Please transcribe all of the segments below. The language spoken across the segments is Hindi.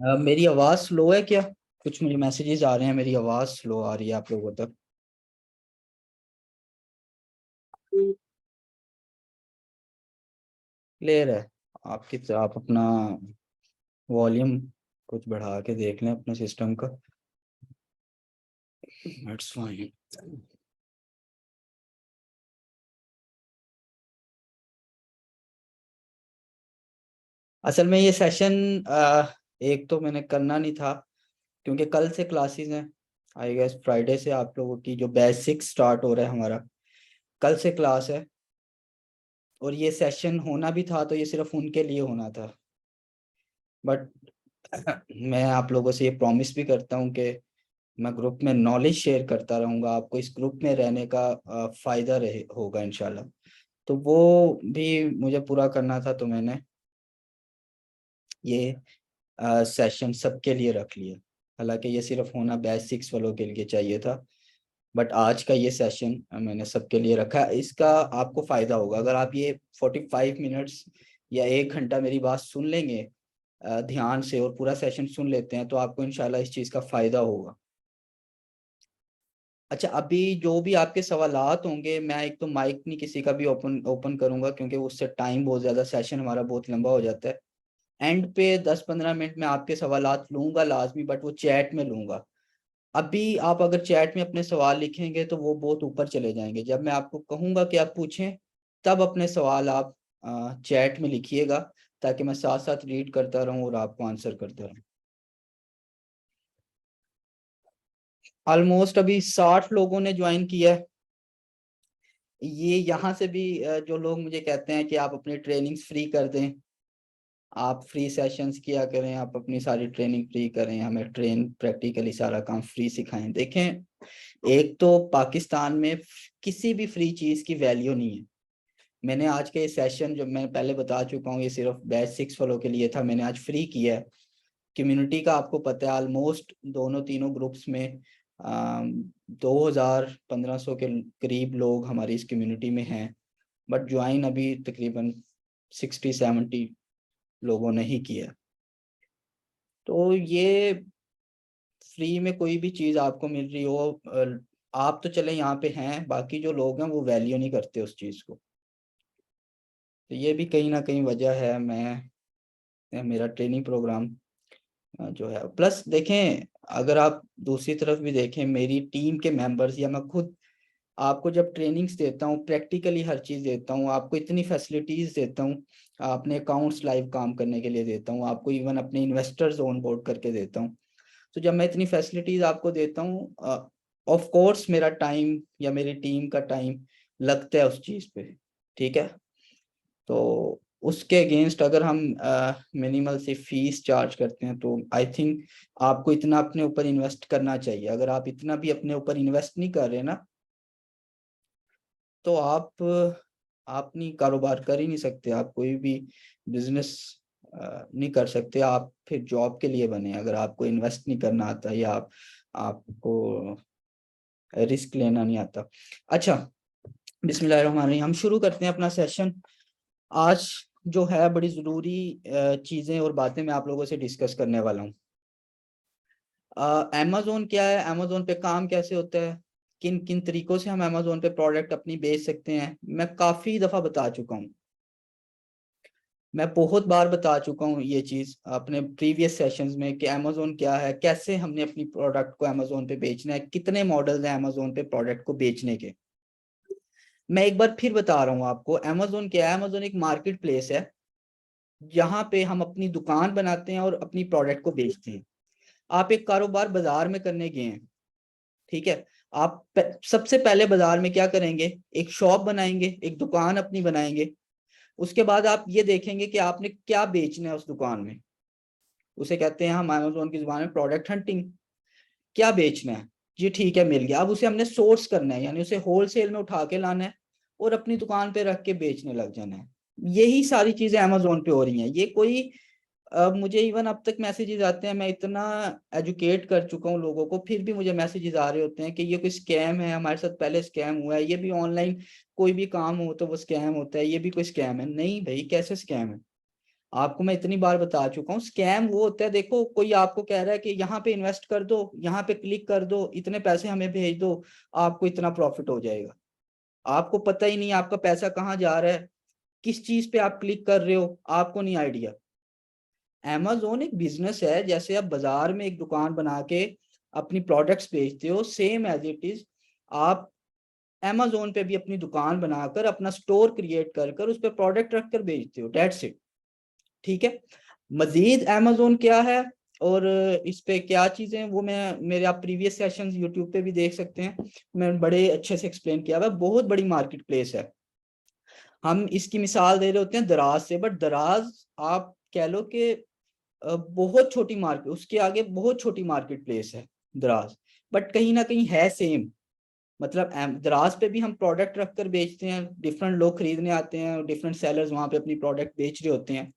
मेरी आवाज़ स्लो है क्या? कुछ मुझे मैसेजेस आ रहे हैं, मेरी आवाज़ स्लो आ रही है आप लोगों तक। क्लियर है? आप अपना वॉल्यूम कुछ बढ़ा के देख लें अपने सिस्टम का। That's fine. असल में ये सेशन एक तो मैंने करना नहीं था, क्योंकि कल से क्लासेस हैं। आई गेस फ्राइडे से आप लोगों की जो बैच 6 स्टार्ट हो रहा है हमारा, कल से क्लास है। और ये सेशन होना भी था तो ये सिर्फ उनके लिए होना था। बट मैं आप लोगों से ये प्रॉमिस भी करता हूँ कि मैं ग्रुप में नॉलेज शेयर करता रहूंगा, आपको इस ग्रुप में रहने का फायदा रहे होगा इंशाल्लाह। तो वो भी मुझे पूरा करना था, तो मैंने ये सेशन सबके लिए रख लिया। हालांकि ये सिर्फ होना बैच 6 वालों के लिए चाहिए था, बट आज का ये सेशन मैंने सबके लिए रखा। इसका आपको फायदा होगा अगर आप ये 45 मिनट्स या 1 घंटा मेरी बात सुन लेंगे ध्यान से, और पूरा सेशन सुन लेते हैं, तो आपको इंशाल्लाह इस चीज़ का फायदा होगा। अच्छा, अभी जो भी आपके सवालात होंगे, मैं एक तो माइक नहीं किसी का भी ओपन ओपन करूंगा, क्योंकि उससे टाइम बहुत ज़्यादा, सेशन हमारा बहुत लंबा हो जाता है। एंड पे 10-15 मिनट में आपके सवालात लूंगा लाजमी, बट वो चैट में लूंगा। अभी आप अगर चैट में अपने सवाल लिखेंगे तो वो बहुत ऊपर चले जाएंगे। जब मैं आपको कहूंगा कि आप पूछें, तब अपने सवाल आप चैट में लिखिएगा, ताकि मैं साथ साथ रीड करता रहूं और आपको आंसर करता रहूं। ऑलमोस्ट अभी 60 लोगों ने ज्वाइन किया है। ये यहाँ से भी जो लोग मुझे कहते हैं कि आप अपनी ट्रेनिंग्स फ्री कर दें, आप फ्री सेशंस किया करें, आप अपनी सारी ट्रेनिंग फ्री करें, हमें ट्रेन प्रैक्टिकली सारा काम फ्री सिखाएं। देखें, एक तो पाकिस्तान में किसी भी फ्री चीज़ की वैल्यू नहीं है। मैंने आज के ये सेशन, जो मैं पहले बता चुका हूँ, ये सिर्फ बैच 6 वालों के लिए था, मैंने आज फ्री किया है। कम्युनिटी का आपको पता है, ऑलमोस्ट दोनों तीनों ग्रुप्स में 2,000-1,500 के करीब लोग हमारी इस कम्युनिटी में हैं। बट ज्वाइन अभी तकरीबन 60-70 लोगों ने ही किया। तो ये फ्री में कोई भी चीज़ आपको मिल रही हो, आप तो चले यहाँ पे हैं, बाकी जो लोग हैं वो वैल्यू नहीं करते उस चीज़ को। तो ये भी कहीं ना कहीं वजह है। मेरा ट्रेनिंग प्रोग्राम जो है, प्लस देखें, अगर आप दूसरी तरफ भी देखें, मेरी टीम के मेंबर्स या मैं खुद आपको जब ट्रेनिंग्स देता हूँ, प्रैक्टिकली हर चीज़ देता हूँ, आपको इतनी फैसिलिटीज़ देता हूँ, अपने अकाउंट्स लाइव काम करने के लिए देता हूँ, आपको इवन अपने इन्वेस्टर्स ऑन बोर्ड करके देता हूँ। तो जब मैं इतनी फैसिलिटीज़ आपको देता हूँ, ऑफ कोर्स मेरा टाइम या मेरी टीम का टाइम लगता है उस चीज़ पे। ठीक है? तो उसके अगेंस्ट अगर हम मिनिमल से फीस चार्ज करते हैं, तो आई थिंक आपको इतना अपने ऊपर इन्वेस्ट करना चाहिए। अगर आप इतना भी अपने ऊपर इन्वेस्ट नहीं कर रहे ना, तो आप नहीं कारोबार कर ही नहीं सकते, आप कोई भी बिजनेस नहीं कर सकते। आप फिर जॉब के लिए बने अगर आपको इन्वेस्ट नहीं करना आता, या आपको रिस्क लेना नहीं आता। अच्छा, बिस्मिल्लाहिर्रहमानिर्रहीम, हम शुरू करते हैं अपना सेशन। आज जो है बड़ी ज़रूरी चीज़ें और बातें मैं आप लोगों से डिस्कस करने वाला हूँ। अमेज़ोन क्या है, अमेज़ोन पे काम कैसे होता है, किन किन तरीकों से हम अमेज़ोन पे प्रोडक्ट अपनी बेच सकते हैं, मैं काफ़ी दफ़ा बता चुका हूँ। मैं बहुत बार बता चुका हूँ ये चीज़ अपने प्रीवियस सेशंस में, कि अमेज़ोन क्या है, कैसे हमने अपनी प्रोडक्ट को अमेज़ोन पे बेचना है, कितने मॉडल्स हैं अमेज़ोन पे प्रोडक्ट को बेचने के। मैं एक बार फिर बता रहा हूँ आपको, अमेज़ोन क्या है। अमेज़ोन एक मार्केट प्लेस है, जहाँ पे हम अपनी दुकान बनाते हैं और अपनी प्रोडक्ट को बेचते हैं। आप एक कारोबार बाजार में करने गए हैं, ठीक है? आप सबसे पहले बाजार में क्या करेंगे? एक शॉप बनाएंगे, एक दुकान अपनी बनाएंगे। उसके बाद आप ये देखेंगे कि आपने क्या बेचना है उस दुकान में। उसे कहते हैं हम अमेज़ोन की जुबान में प्रोडक्ट हंटिंग। क्या बेचना है जी, ठीक है, मिल गया। अब उसे हमने सोर्स करना है, यानी उसे होलसेल में उठा के लाना है और अपनी दुकान पे रख के बेचने लग जाना है। यही सारी चीजें अमेज़ोन पे हो रही हैं। ये कोई मुझे इवन अब तक मैसेजेस आते हैं, मैं इतना एजुकेट कर चुका हूँ लोगों को, फिर भी मुझे मैसेजेस आ रहे होते हैं कि ये कोई स्कैम है, हमारे साथ पहले स्कैम हुआ है, ये भी ऑनलाइन कोई भी काम हो तो वो स्कैम होता है, ये भी कोई स्कैम है। नहीं भाई, कैसे स्कैम है? आपको मैं इतनी बार बता चुका हूँ, स्कैम वो होता है, देखो कोई आपको कह रहा है कि यहाँ पे इन्वेस्ट कर दो, यहाँ पे क्लिक कर दो, इतने पैसे हमें भेज दो, आपको इतना प्रॉफिट हो जाएगा। आपको पता ही नहीं आपका पैसा कहाँ जा रहा है, किस चीज पे आप क्लिक कर रहे हो, आपको नहीं आइडिया। Amazon एक बिजनेस है, जैसे आप बाजार में एक दुकान बना के अपनी प्रोडक्ट्स बेचते हो, सेम एज इट इज आप Amazon पे भी अपनी दुकान बनाकर अपना स्टोर क्रिएट कर कर उस पर प्रोडक्ट रख कर बेचते हो, डेट्स इट। ठीक है, मजीद Amazon क्या है और इस पे क्या चीजें, वो मैं मेरे आप प्रीवियस सेशंस यूट्यूब पे भी देख सकते हैं, मैं बड़े अच्छे से एक्सप्लेन किया हुआ। बहुत बड़ी मार्केट प्लेस है। हम इसकी मिसाल दे रहे होते हैं दराज से, बट दराज आप कह लो कि बहुत छोटी मार्केट, उसके आगे बहुत छोटी मार्केट प्लेस है दराज, बट कहीं ना कहीं है सेम। मतलब दराज पे भी हम प्रोडक्ट रख कर बेचते हैं, डिफरेंट लोग खरीदने आते हैं, डिफरेंट सेलर्स वहां पे अपनी प्रोडक्ट बेच रहे होते हैं।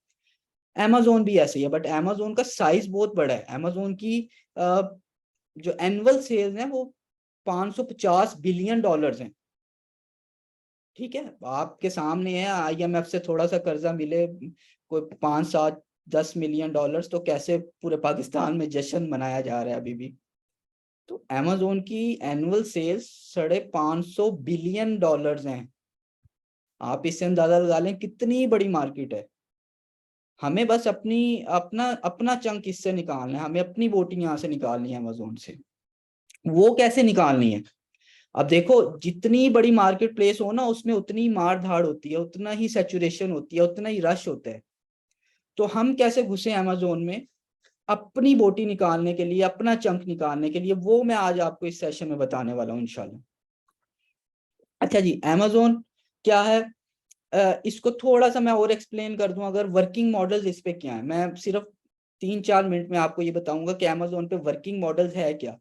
Amazon भी ऐसे ही है, बट Amazon का साइज बहुत बड़ा है। Amazon की जो एनुअल सेल्स है वो 550 बिलियन डॉलर्स हैं। ठीक है, आपके सामने है, IMF से थोड़ा सा कर्जा मिले कोई 5 7 10 मिलियन डॉलर्स, तो कैसे पूरे पाकिस्तान में जश्न मनाया जा रहा है अभी भी। तो Amazon की एनुअल सेल्स 550 बिलियन डॉलर्स हैं। आप इससे अंदाजा लगा लें कितनी बड़ी मार्केट है। हमें बस अपनी अपना अपना चंक इससे निकालना है, हमें अपनी वोटिंग यहाँ से निकालनी है Amazon से। वो कैसे निकालनी है? अब देखो, जितनी बड़ी मार्केट प्लेस हो ना, उसमें उतनी मार धाड़ होती है, उतना ही सैचुरेशन होती है, उतना ही रश होता है। तो हम कैसे घुसे Amazon में अपनी बोटी निकालने के लिए, अपना चंक निकालने के लिए, वो मैं आज आपको इस सेशन में बताने वाला हूँ इंशाल्लाह। अच्छा जी, Amazon क्या है? इसको थोड़ा सा मैं और एक्सप्लेन कर दूं, अगर वर्किंग मॉडल्स इस पे क्या है, मैं सिर्फ 3 4 मिनट में आपको ये बताऊंगा कि Amazon पे वर्किंग मॉडल्स है क्या।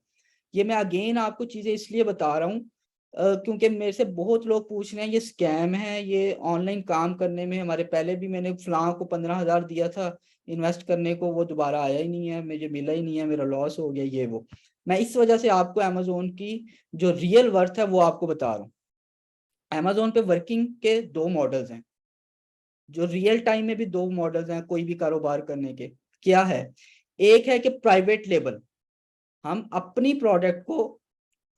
ये मैं अगेन आपको चीजें इसलिए बता रहा हूँ क्योंकि मेरे से बहुत लोग पूछ रहे हैं ये स्कैम है, ये ऑनलाइन काम करने में, हमारे पहले भी मैंने फलां को 15,000 दिया था इन्वेस्ट करने को, वो दोबारा आया ही नहीं है, मुझे मिला ही नहीं है, मेरा लॉस हो गया, ये वो। मैं इस वजह से आपको Amazon की जो रियल वर्थ है वो आपको बता रहा हूँ। Amazon पे वर्किंग के 2 मॉडल्स हैं, जो रियल टाइम में भी 2 मॉडल्स हैं कोई भी कारोबार करने के। क्या है? एक है कि प्राइवेट लेबल, हम अपनी प्रोडक्ट को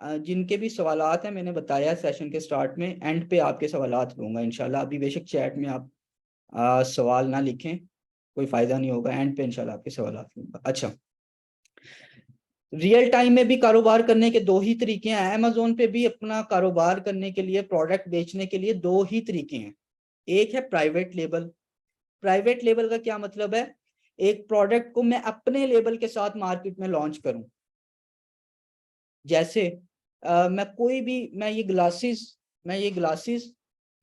जिनके भी सवालात हैं, मैंने बताया सेशन के स्टार्ट में, एंड पे आपके सवालात लूंगा इंशाल्लाह। अभी बेशक चैट में आप सवाल ना लिखें, कोई फायदा नहीं होगा, एंड पे इंशाल्लाह आपके सवालात लूंगा। अच्छा, रियल टाइम में भी कारोबार करने के 2 ही तरीके हैं। Amazon पे भी अपना कारोबार करने के लिए, प्रोडक्ट बेचने के लिए 2 ही तरीके हैं। एक है प्राइवेट लेबल। प्राइवेट लेबल का क्या मतलब है? एक प्रोडक्ट को मैं अपने लेबल के साथ मार्केट में लॉन्च करूं। जैसे मैं ये ग्लासेस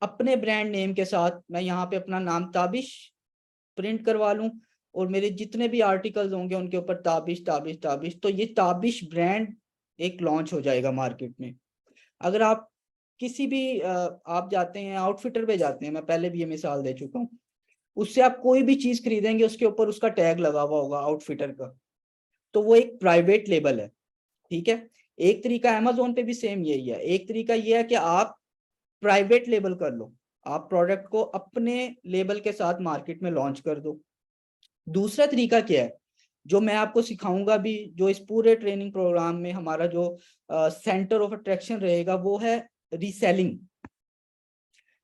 अपने ब्रांड नेम के साथ, मैं यहाँ पे अपना नाम ताबिश प्रिंट करवा लूं, और मेरे जितने भी आर्टिकल्स होंगे उनके ऊपर ताबिश ताबिश ताबिश, तो ये ताबिश ब्रांड एक लॉन्च हो जाएगा मार्केट में। अगर आप किसी भी आप जाते हैं आउटफिटर पे जाते हैं, मैं पहले भी ये मिसाल दे चुका हूँ, उससे आप कोई भी चीज खरीदेंगे उसके ऊपर उसका टैग लगा हुआ होगा आउटफिटर का, तो वो एक प्राइवेट लेबल है। ठीक है, एक तरीका Amazon पे भी सेम यही है। एक तरीका ये है कि आप प्राइवेट लेबल कर लो, आप प्रोडक्ट को अपने लेबल के साथ मार्केट में लॉन्च कर दो। दूसरा तरीका क्या है, जो मैं आपको सिखाऊंगा भी, जो इस पूरे ट्रेनिंग प्रोग्राम में हमारा जो सेंटर ऑफ अट्रैक्शन रहेगा, वो है रीसेलिंग।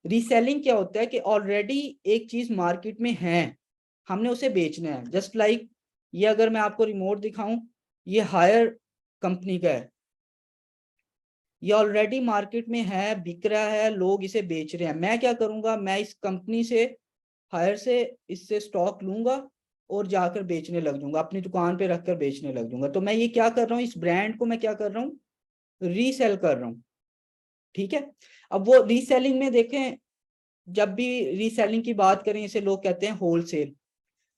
रीसेलिंग क्या होता है कि ऑलरेडी एक चीज मार्केट में है, हमने उसे बेचना है। जस्ट लाइक ये, अगर मैं आपको रिमोट दिखाऊं, ये हायर कंपनी का है, ये ऑलरेडी मार्केट में है, बिक रहा है, लोग इसे बेच रहे हैं। मैं क्या करूंगा, मैं इस कंपनी से, हायर से, इससे स्टॉक लूंगा और जाकर बेचने लग जाऊंगा, अपनी दुकान पे रखकर बेचने लग जाऊंगा। तो मैं ये क्या कर रहा हूँ, इस ब्रांड को मैं क्या कर रहा हूँ, रीसेल कर रहा हूँ। ठीक है, अब वो रीसेलिंग में देखें, जब भी रीसेलिंग की बात करें, इसे लोग कहते हैं होलसेल।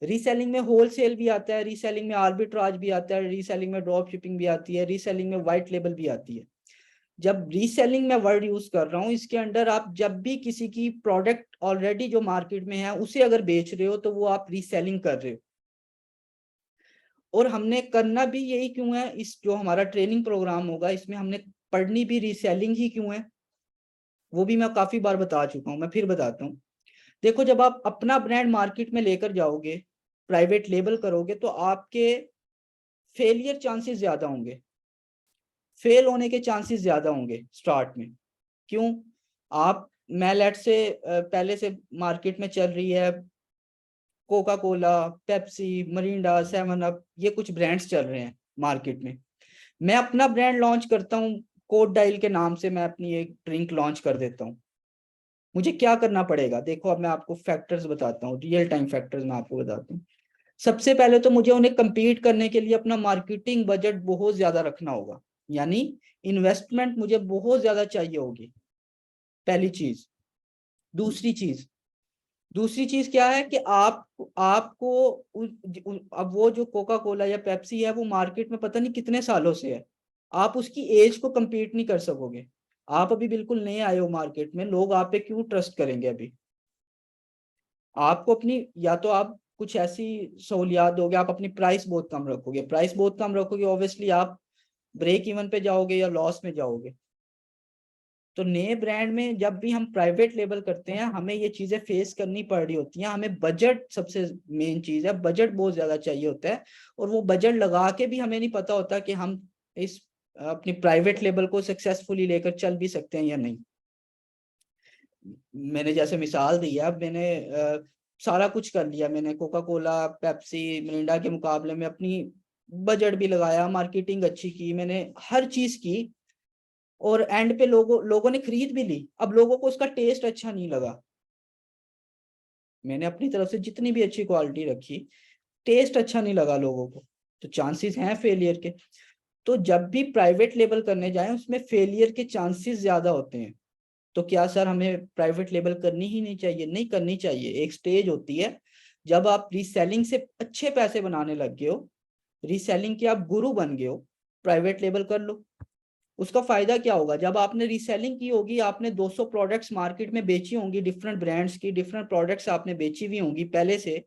रीसेलिंग में होलसेल भी आता है, रीसेलिंग में आर्बिट्राज भी आता है, रीसेलिंग में ड्रॉप शिपिंग भी आती है, रीसेलिंग में व्हाइट लेबल भी आती है। जब रीसेलिंग में वर्ड यूज कर रहा हूँ, इसके अंडर आप जब भी किसी की प्रोडक्ट ऑलरेडी जो मार्केट में है उसे अगर बेच रहे हो, तो वो आप रीसेलिंग कर रहे हो। और हमने करना भी यही क्यों है, इस जो हमारा ट्रेनिंग प्रोग्राम होगा इसमें हमने पढ़नी भी रीसेलिंग ही क्यों है, वो भी मैं काफी बार बता चुका हूँ, मैं फिर बताता हूँ। देखो जब आप अपना ब्रांड मार्केट में लेकर जाओगे, प्राइवेट लेबल करोगे, तो आपके फेलियर चांसेस ज्यादा होंगे, फेल होने के चांसेस ज्यादा होंगे स्टार्ट में। क्यों? आप, मैं लेट से पहले से मार्केट में चल रही है Coca Cola, Pepsi, Mirinda, seven up, ये कुछ ब्रांड्स चल रहे हैं मार्केट में। मैं अपना ब्रांड लॉन्च करता हूँ, कोड डाइल के नाम से मैं अपनी एक ड्रिंक लॉन्च कर देता हूँ। मुझे क्या करना पड़ेगा? देखो अब मैं आपको फैक्टर्स बताता हूँ, रियल टाइम फैक्टर्स मैं आपको बताता हूँ। सबसे पहले तो मुझे उन्हें compete करने के लिए अपना मार्केटिंग बजट बहुत ज्यादा रखना होगा, यानी इन्वेस्टमेंट मुझे बहुत ज्यादा चाहिए होगी, पहली चीज। दूसरी चीज, दूसरी चीज क्या है कि आपको अब वो जो कोका कोला या पेप्सी है वो मार्केट में पता नहीं कितने सालों से है, आप उसकी एज को compete नहीं कर सकोगे। आप अभी बिल्कुल नए आए हो मार्केट में, लोग आप पे क्यों ट्रस्ट करेंगे अभी? आपको अपनी, या तो आप कुछ ऐसी सहूलियात दोगे, आप अपनी प्राइस बहुत कम रखोगे, प्राइस बहुत कम रखोगे, ऑब्वियसली आप ब्रेक इवन पे जाओगे या लॉस में जाओगे। तो नए ब्रांड में जब भी हम प्राइवेट लेबल करते हैं, हमें ये चीजें फेस करनी पड़ रही होती हैं। हमें बजट सबसे मेन चीज है, बजट बहुत ज्यादा चाहिए होता है, और वो बजट लगा के भी हमें नहीं पता होता कि हम इस अपनी प्राइवेट लेबल को सक्सेसफुली लेकर चल भी सकते हैं या नहीं। मैंने जैसे मिसाल दी है, अब मैंने सारा कुछ कर लिया, मैंने कोका कोला, पेप्सी, मिरिंडा के मुकाबले में अपनी बजट भी लगाया, मार्केटिंग अच्छी की, मैंने हर चीज की, और एंड पे लोगों ने खरीद भी ली। अब लोगों को उसका टेस्ट अच्छा नहीं लगा, मैंने अपनी तरफ से जितनी भी अच्छी क्वालिटी रखी, टेस्ट अच्छा नहीं लगा लोगों को, तो चांसेस हैं फेलियर के। तो जब भी प्राइवेट लेबल करने जाएं, उसमें फेलियर के चांसेस ज्यादा होते हैं। तो क्या सर हमें प्राइवेट लेबल करनी ही नहीं चाहिए? नहीं करनी चाहिए। एक स्टेज होती है जब आप रीसेलिंग से अच्छे पैसे बनाने लग गए हो, रीसेलिंग के आप गुरु बन गए हो, प्राइवेट लेबल कर लो। उसका फायदा क्या होगा? जब आपने रीसेलिंग की होगी, आपने 200 प्रोडक्ट्स मार्केट में बेची होंगी, डिफरेंट ब्रांड्स की डिफरेंट प्रोडक्ट्स आपने बेची हुई होंगी पहले से,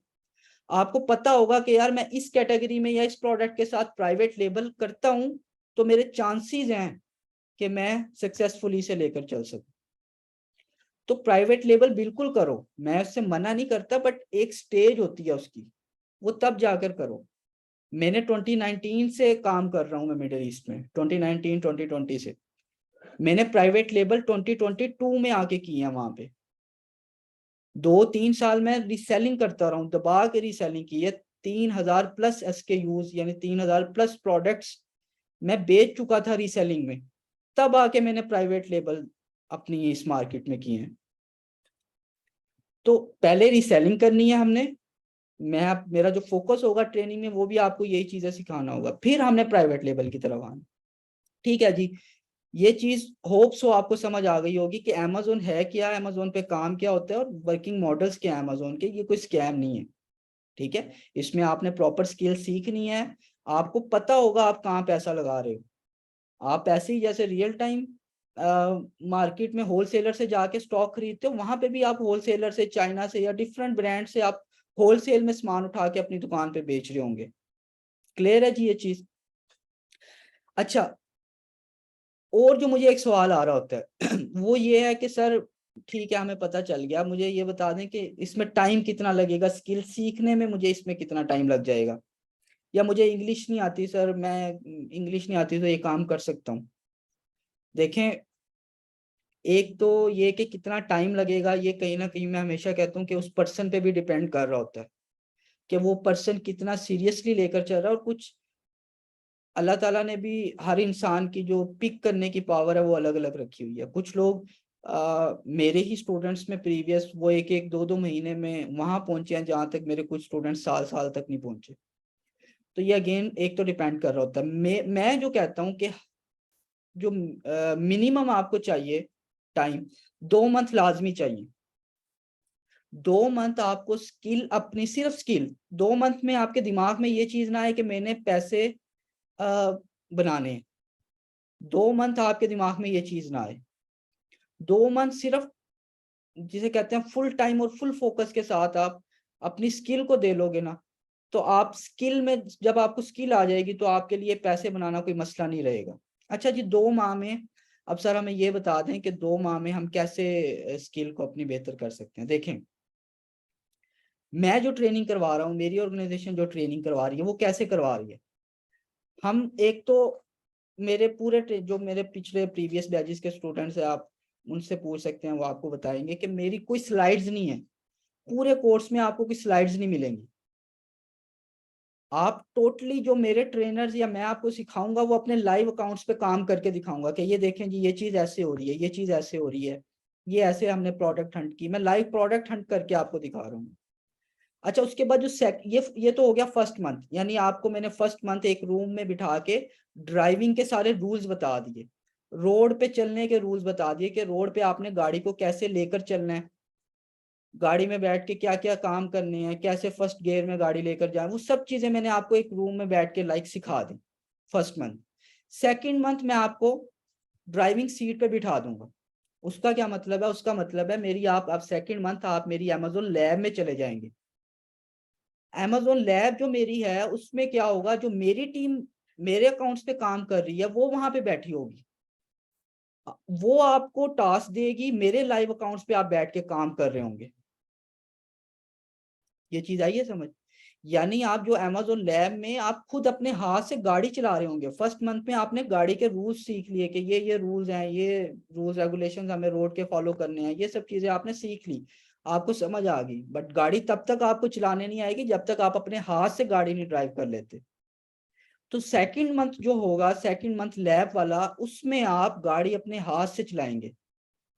आपको पता होगा कि यार मैं इस कैटेगरी में या इस प्रोडक्ट के साथ प्राइवेट लेबल करता हूं, तो मेरे चांसेस हैं कि मैं सक्सेसफुली से लेकर चल सकूं। तो प्राइवेट लेबल बिल्कुल करो, मैं उससे मना नहीं करता, बट एक स्टेज होती है उसकी, वो तब जाकर करो। मैंने 2019 से काम कर रहा हूँ मैं मिडिल ईस्ट में, 2019 2020 से। मैंने प्राइवेट लेबल 2022 में आके किए हैं वहां पे। 2-3 साल मैं रीसेलिंग करता रहा हूँ, दबा के रीसेलिंग की है। 3,000 प्लस SKUs यानी 3,000 प्लस प्रोडक्ट्स मैं बेच चुका था रीसेलिंग में, तब आके मैंने प्राइवेट लेबल अपनी इस मार्केट में किए हैं। तो पहले रीसेलिंग करनी है हमने, मेरा जो फोकस होगा ट्रेनिंग में वो भी आपको यही चीजें सिखाना होगा, फिर हमने प्राइवेट लेबल की तरफ आना। ठीक है जी, ये चीज होप सो आपको समझ आ गई होगी कि अमेजोन है क्या, अमेजोन पे काम क्या होता है, और वर्किंग मॉडल्स क्या है अमेजोन के। ये कोई स्कैम नहीं है, ठीक है? इसमें आपने प्रॉपर स्किल सीखनी है, आपको पता होगा आप कहाँ पैसा लगा रहे हो। आप ऐसे ही जैसे रियल टाइम मार्केट में होलसेलर से जाके स्टॉक खरीदते हो, वहां पे भी आप होलसेलर से, चाइना से या डिफरेंट ब्रांड से आप होलसेल में सामान उठा के अपनी दुकान पे बेच रहे होंगे। क्लियर है जी ये चीज? अच्छा, और जो मुझे एक सवाल आ रहा होता है वो ये है कि सर ठीक है हमें पता चल गया, मुझे ये बता दें कि इसमें टाइम कितना लगेगा, स्किल सीखने में मुझे इसमें कितना टाइम लग जाएगा? या मुझे इंग्लिश नहीं आती सर, मैं इंग्लिश नहीं आती तो ये काम कर सकता हूँ? देखें, एक तो ये कि कितना टाइम लगेगा, ये कहीं ना कहीं मैं हमेशा कहता हूँ कि उस पर्सन पे भी डिपेंड कर रहा होता है कि वो पर्सन कितना सीरियसली लेकर चल रहा है। और कुछ अल्लाह ताला ने भी हर इंसान की जो पिक करने की पावर है वो अलग अलग रखी हुई है। कुछ लोग मेरे ही स्टूडेंट्स में प्रीवियस वो एक एक दो दो महीने में वहां पहुंचे हैं जहां तक मेरे कुछ स्टूडेंट्स साल साल तक नहीं पहुंचे। तो ये अगेन एक तो डिपेंड कर रहा होता है। मैं जो कहता हूँ कि जो मिनिमम आपको चाहिए टाइम, 2 मंथ लाजमी चाहिए। 2 मंथ आपको स्किल, अपनी सिर्फ स्किल, 2 मंथ में आपके दिमाग में ये चीज ना आए कि मैंने पैसे बनाने हैं। 2 मंथ आपके दिमाग में ये चीज ना आए। 2 मंथ सिर्फ जिसे कहते हैं फुल टाइम और फुल फोकस के साथ आप अपनी स्किल को दे लोगे ना, तो आप स्किल में, जब आपको स्किल आ जाएगी तो आपके लिए पैसे बनाना कोई मसला नहीं रहेगा। अच्छा जी, 2 माह में, अब सर हमें ये बता दें कि 2 माह में हम कैसे स्किल को अपनी बेहतर कर सकते हैं। देखें, मैं जो ट्रेनिंग करवा रहा हूँ, मेरी ऑर्गेनाइजेशन जो ट्रेनिंग करवा रही है वो कैसे करवा रही है। हम एक तो मेरे जो मेरे पिछले प्रीवियस बैचेस के स्टूडेंट्स हैं, आप उनसे पूछ सकते हैं, वो आपको बताएंगे कि मेरी कोई स्लाइड्स नहीं है, पूरे कोर्स में आपको कोई स्लाइड्स नहीं मिलेंगी। आप टोटली जो मेरे ट्रेनर्स या मैं आपको सिखाऊंगा वो अपने लाइव अकाउंट्स पे काम करके दिखाऊंगा कि ये देखें जी, ये चीज ऐसे हो रही है, ये चीज ऐसे हो रही है, ये ऐसे हमने प्रोडक्ट हंट की, मैं लाइव प्रोडक्ट हंट करके आपको दिखा रहा हूँ। अच्छा, उसके बाद जो ये तो हो गया फर्स्ट मंथ, यानी आपको मैंने फर्स्ट मंथ एक रूम में बिठा के ड्राइविंग के सारे रूल्स बता दिए, रोड पे चलने के रूल्स बता दिए कि रोड पे आपने गाड़ी को कैसे लेकर चलना है, गाड़ी में बैठ के क्या क्या काम करने हैं, कैसे फर्स्ट गियर में गाड़ी लेकर जाए, वो सब चीजें मैंने आपको एक रूम में बैठ के सिखा the first month. Second month मैं आपको ड्राइविंग सीट पे बिठा दूंगा। उसका क्या मतलब है, उसका मतलब है मेरी आप सेकेंड मंथ आप मेरी अमेजोन लैब में चले जाएंगे। अमेजोन लैब जो मेरी है उसमें क्या होगा, जो मेरी टीम मेरे अकाउंट्स पे काम कर रही है वो वहां पे बैठी होगी, वो आपको टास्क देगी, मेरे लाइव अकाउंट्स पे आप बैठ के काम कर रहे होंगे। ये चीज आई है समझ। यानी आप जो अमेजोन लैब में आप खुद अपने हाथ से गाड़ी चला रहे होंगे, फर्स्ट मंथ में आपने गाड़ी के रूल्स सीख लिए कि ये रूल्स हैं, ये रूल्स रेगुलेशंस हमें रोड के फॉलो करने हैं, ये सब चीजें आपने सीख ली, आपको समझ आ गई। बट गाड़ी तब तक आपको चलाने नहीं आएगी जब तक आप अपने हाथ से गाड़ी नहीं ड्राइव कर लेते। तो सेकंड मंथ जो होगा, सेकंड मंथ लैब वाला, उसमें आप गाड़ी अपने हाथ से चलाएंगे,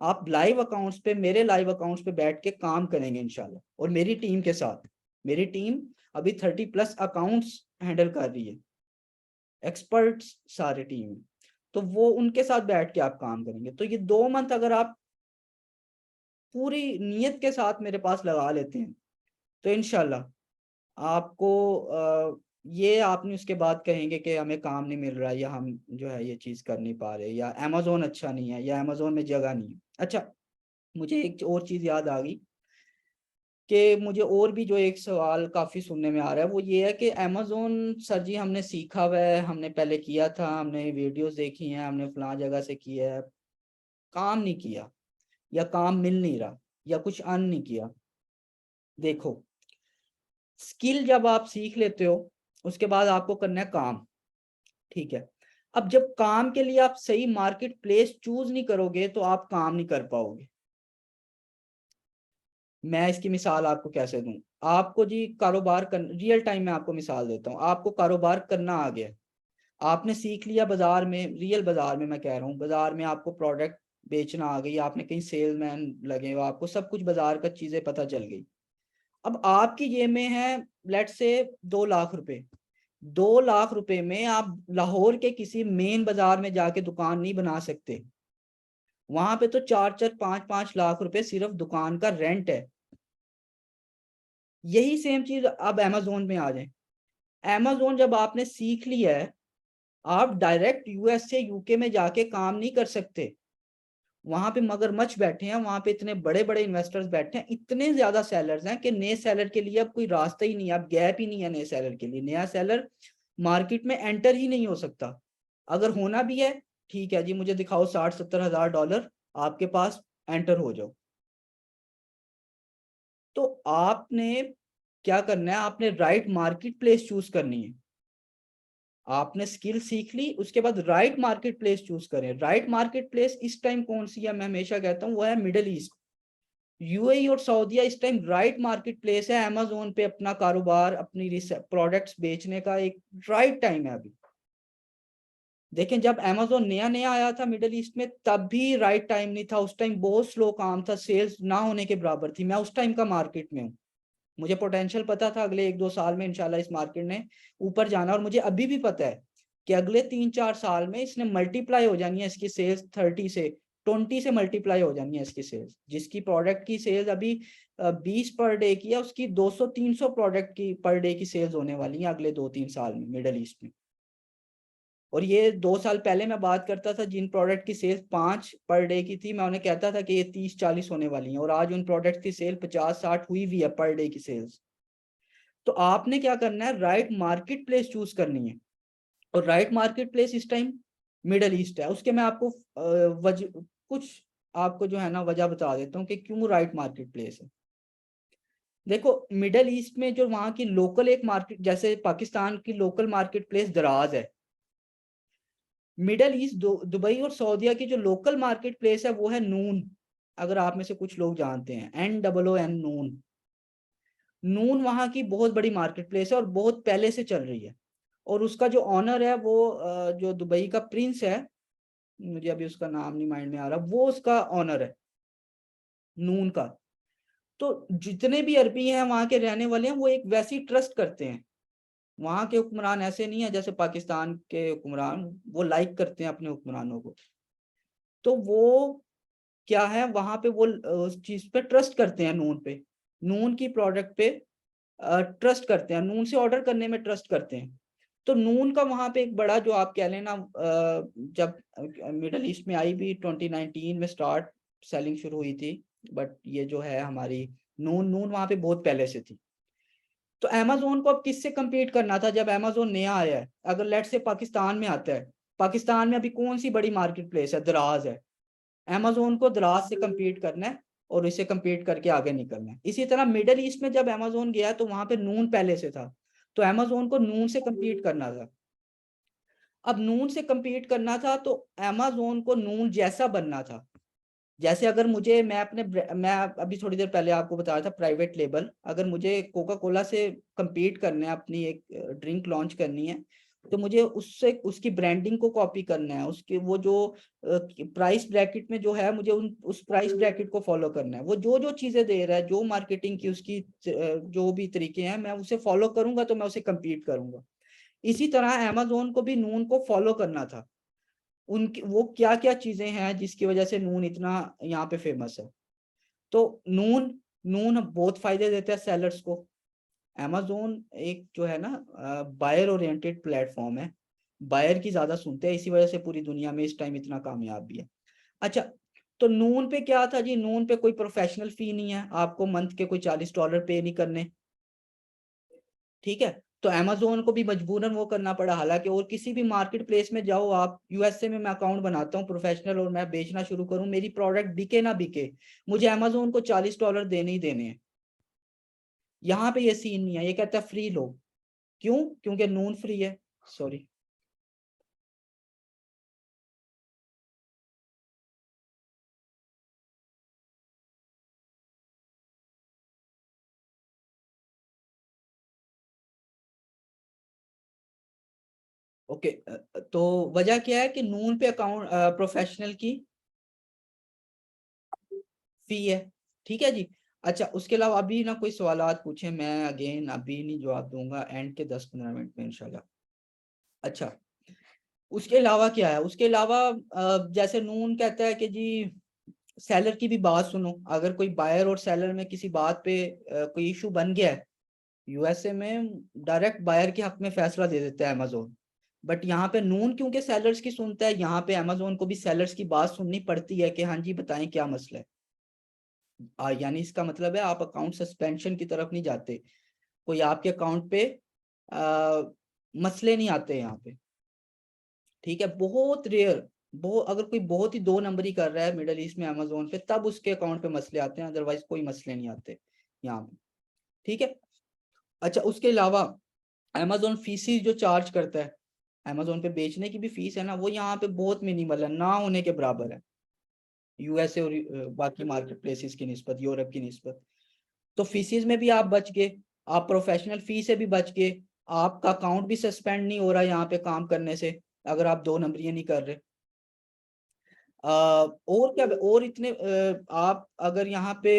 आप लाइव अकाउंट्स पे, मेरे लाइव अकाउंट्स पे बैठ के काम करेंगे इंशाल्लाह, और मेरी टीम के साथ। मेरी टीम अभी 30+ अकाउंट्स हैंडल कर रही है, एक्सपर्ट्स सारी टीम, तो वो उनके साथ बैठ के आप काम करेंगे। तो ये 2 मंथ अगर आप पूरी नियत के साथ मेरे पास लगा लेते हैं तो इंशाल्लाह आपको ये आप नहीं उसके बाद कहेंगे कि हमें काम नहीं मिल रहा, या हम जो है ये चीज कर नहीं पा रहे, या अमेजोन अच्छा नहीं है, या अमेजोन में जगह नहीं है। अच्छा, मुझे एक और चीज याद आ गई कि मुझे और भी जो एक सवाल काफी सुनने में आ रहा है वो ये है कि अमेजोन सर जी हमने सीखा हुआ है, हमने पहले किया था, हमने वीडियोस देखी हैं, हमने फलां जगह से किया है, काम नहीं किया, या काम मिल नहीं रहा, या कुछ अर्न नहीं किया। देखो, स्किल जब आप सीख लेते हो उसके बाद आपको करना है काम, ठीक है। अब जब काम के लिए आप सही मार्केट प्लेस चूज नहीं करोगे तो आप काम नहीं कर पाओगे। मैं इसकी मिसाल आपको कैसे दूं, आपको जी कारोबार कर, रियल टाइम में आपको मिसाल देता हूँ, आपको कारोबार करना आ गया, आपने सीख लिया बाजार में, रियल बाजार में मैं कह रहा हूँ, बाजार में आपको प्रोडक्ट बेचना आ गई, आपने कहीं सेलमैन लगे हो, आपको सब कुछ बाजार का चीजें पता चल गई। अब आपकी जेब में है लेट से 2 लाख रुपए, 2 लाख रुपए में आप लाहौर के किसी मेन बाजार में जाके दुकान नहीं बना सकते, वहां पे तो 4-4 5-5 लाख रुपए सिर्फ दुकान का रेंट है। यही सेम चीज अब अमेजोन में आ जाए, अमेजोन जब आपने सीख लिया है, आप डायरेक्ट यूएस से यूके में जाके काम नहीं कर सकते, वहां पे मगरमच्छ बैठे हैं, वहां पे इतने बड़े बड़े इन्वेस्टर्स बैठे हैं, इतने ज्यादा सेलर्स हैं कि नए सेलर के लिए अब कोई रास्ता ही नहीं है, अब गैप ही नहीं है नए सेलर के लिए, नया सेलर मार्केट में एंटर ही नहीं हो सकता। अगर होना भी है, ठीक है जी, मुझे दिखाओ 60-70 हज़ार डॉलर आपके पास, एंटर हो जाओ। तो आपने क्या करना है, आपने राइट मार्केट प्लेस चूज करनी है। आपने स्किल सीख ली, उसके बाद राइट मार्केट प्लेस चूज करें। राइट मार्केट प्लेस इस टाइम कौन सी है, मैं हमेशा कहता हूँ वो है मिडिल ईस्ट, यूएई और सऊदीया इस टाइम राइट मार्केट प्लेस है, अमेजोन पे अपना कारोबार, अपनी प्रोडक्ट्स बेचने का एक राइट टाइम है अभी। देखें, जब अमेजोन नया नया आया था मिडिल ईस्ट में तब भी राइट टाइम नहीं था, उस टाइम बहुत स्लो काम था, सेल्स ना होने के बराबर थी। मैं उस टाइम का मार्केट में हूँ, मुझे पोटेंशियल पता था अगले 1-2 साल में इंशाल्लाह इस मार्केट ने ऊपर जाना, और मुझे अभी भी पता है कि अगले 3-4 साल में इसने मल्टीप्लाई हो जानी है, इसकी सेल्स 30 से 20 से मल्टीप्लाई हो जानी है इसकी सेल्स। जिसकी प्रोडक्ट की सेल्स अभी 20 पर डे की है, उसकी 200-300 प्रोडक्ट की पर डे की सेल्स होने वाली है अगले 2-3 साल में मिडल ईस्ट में। और ये 2 साल पहले मैं बात करता था जिन प्रोडक्ट की सेल्स 5 पर डे की थी, मैं उन्हें कहता था कि ये 30-40 होने वाली है, और आज उन प्रोडक्ट की सेल 50-60 हुई भी है पर डे की सेल्स। तो आपने क्या करना है, राइट मार्केट प्लेस चूज करनी है, और राइट मार्केट प्लेस इस टाइम मिडल ईस्ट है। उसके मैं आपको कुछ आपको जो है ना वजह बता देता हूँ कि क्यों राइट मार्केट प्लेस है। देखो मिडल ईस्ट में जो वहां की लोकल एक मार्केट, जैसे पाकिस्तान की लोकल मार्केट प्लेस दराज है, मिडल ईस्ट दुबई और सऊदीया की जो लोकल मार्केट प्लेस है वो है नून। अगर आप में से कुछ लोग जानते हैं, NOON नून। नून वहां की बहुत बड़ी मार्केट प्लेस है और बहुत पहले से चल रही है। और उसका जो ऑनर है वो जो दुबई का प्रिंस है, मुझे अभी उसका नाम नहीं माइंड में आ रहा, वो उसका ऑनर है नून का। तो जितने भी अरबी हैं वहां के रहने वाले हैं, वो एक वैसी ट्रस्ट करते हैं। वहां के हुक्मरान ऐसे नहीं है जैसे पाकिस्तान के हुक्मरान, वो लाइक करते हैं अपने हुक्मरानों को। तो वो क्या है, वहां पे वो उस चीज पे ट्रस्ट करते हैं, नून पे, नून की प्रोडक्ट पे ट्रस्ट करते हैं, नून से ऑर्डर करने में ट्रस्ट करते हैं। तो नून का वहां पे एक बड़ा, जो आप कह लेना, जब मिडल ईस्ट में आई भी 2019 में स्टार्ट सेलिंग शुरू हुई थी। बट ये जो है हमारी नून नून वहां पे बहुत पहले से थी। तो अमेजोन को अब किससे compete करना था जब अमेजोन नया आया है? अगर लेट से पाकिस्तान में आता है, पाकिस्तान में अभी कौन सी बड़ी मार्केट प्लेस है? दराज है। अमेजोन को दराज से compete करना है और इसे compete करके आगे निकलना है। इसी तरह मिडल ईस्ट में जब अमेजोन गया तो वहां पे नून पहले से था, तो अमेजोन को नून से compete करना था। अब नून से compete करना था तो अमेजोन को नून जैसा बनना था। जैसे अगर मुझे, मैं अभी थोड़ी देर पहले आपको बता रहा था प्राइवेट लेबल, अगर मुझे कोका कोला से compete करना है, अपनी एक ड्रिंक लॉन्च करनी है, तो मुझे उससे उसकी ब्रांडिंग को कॉपी करना है, उसके वो जो प्राइस ब्रैकेट में जो है, मुझे उस प्राइस ब्रैकेट को फॉलो करना है। वो जो जो चीजें दे रहा है, जो मार्केटिंग की उसकी जो भी तरीके हैं, मैं उसे फॉलो करूंगा तो मैं उसे compete करूंगा। इसी तरह अमेजोन को भी नून को फॉलो करना था। उनकी वो क्या क्या चीजें हैं जिसकी वजह से नून इतना यहाँ पे फेमस है। तो नून नून बहुत फायदे देता है सेलर्स को। amazon एक जो है ना, बायर ओरिएंटेड प्लेटफॉर्म है। बायर की ज्यादा सुनते हैं, इसी वजह से पूरी दुनिया में इस टाइम इतना कामयाब भी है। अच्छा, तो नून पे क्या था जी? नून पे कोई प्रोफेशनल फी नहीं है, आपको मंथ के कोई $40 पे नहीं करने। ठीक है। तो अमेजोन को भी मजबूरन वो करना पड़ा, हालांकि और किसी भी मार्केट प्लेस में जाओ आप, यूएसए में मैं अकाउंट बनाता हूँ प्रोफेशनल और मैं बेचना शुरू करूँ, मेरी प्रोडक्ट बिके ना बिके, मुझे अमेजोन को $40 देने ही देने हैं। यहाँ पे ये सीन नहीं है, ये कहता है फ्री लो। क्यों? क्योंकि नून फ्री है। सॉरी। ओके। तो वजह क्या है कि नून पे अकाउंट प्रोफेशनल की फी है। ठीक है जी। अच्छा, उसके अलावा अभी ना कोई सवालात पूछे, मैं अगेन अभी नहीं जवाब दूंगा, एंड के 10-15 मिनट में इंशाल्लाह। अच्छा, उसके अलावा क्या है? उसके अलावा जैसे नून कहता है कि जी सेलर की भी बात सुनो। अगर कोई बायर और सेलर में किसी बात पे कोई इशू बन गया है, यूएसए में डायरेक्ट बायर के हक में फैसला दे देता है अमेजोन। बट यहाँ पे नून क्योंकि सेलर्स की सुनता है, यहाँ पे अमेजोन को भी सेलर्स की बात सुननी पड़ती है कि हाँ जी बताएं क्या मसला है। यानी इसका मतलब है आप अकाउंट सस्पेंशन की तरफ नहीं जाते, कोई आपके अकाउंट पे आ, मसले नहीं आते यहाँ पे। ठीक है, बहुत रेयर, बहुत, अगर कोई बहुत ही दो नंबरी कर रहा है मिडल ईस्ट में अमेजोन पे, तब उसके अकाउंट पे मसले आते हैं, अदरवाइज कोई मसले नहीं आते यहाँ पे। ठीक है। अच्छा, उसके अलावा अमेजोन फीस जो चार्ज करता है, अमेजोन पे बेचने की भी फीस है ना, वो यहाँ पे बहुत मिनिमल है, ना होने के बराबर है यूएसए और बाकी मार्केट प्लेसेस की निस्बत, यूरोप की निस्बत। तो फीसिस में भी आप बच गए, आप प्रोफेशनल फी से भी बच गए, आपका अकाउंट भी सस्पेंड नहीं हो रहा यहाँ पे काम करने से, अगर आप दो नंबरियां नहीं कर रहे। और क्या, और इतने आप अगर यहाँ पे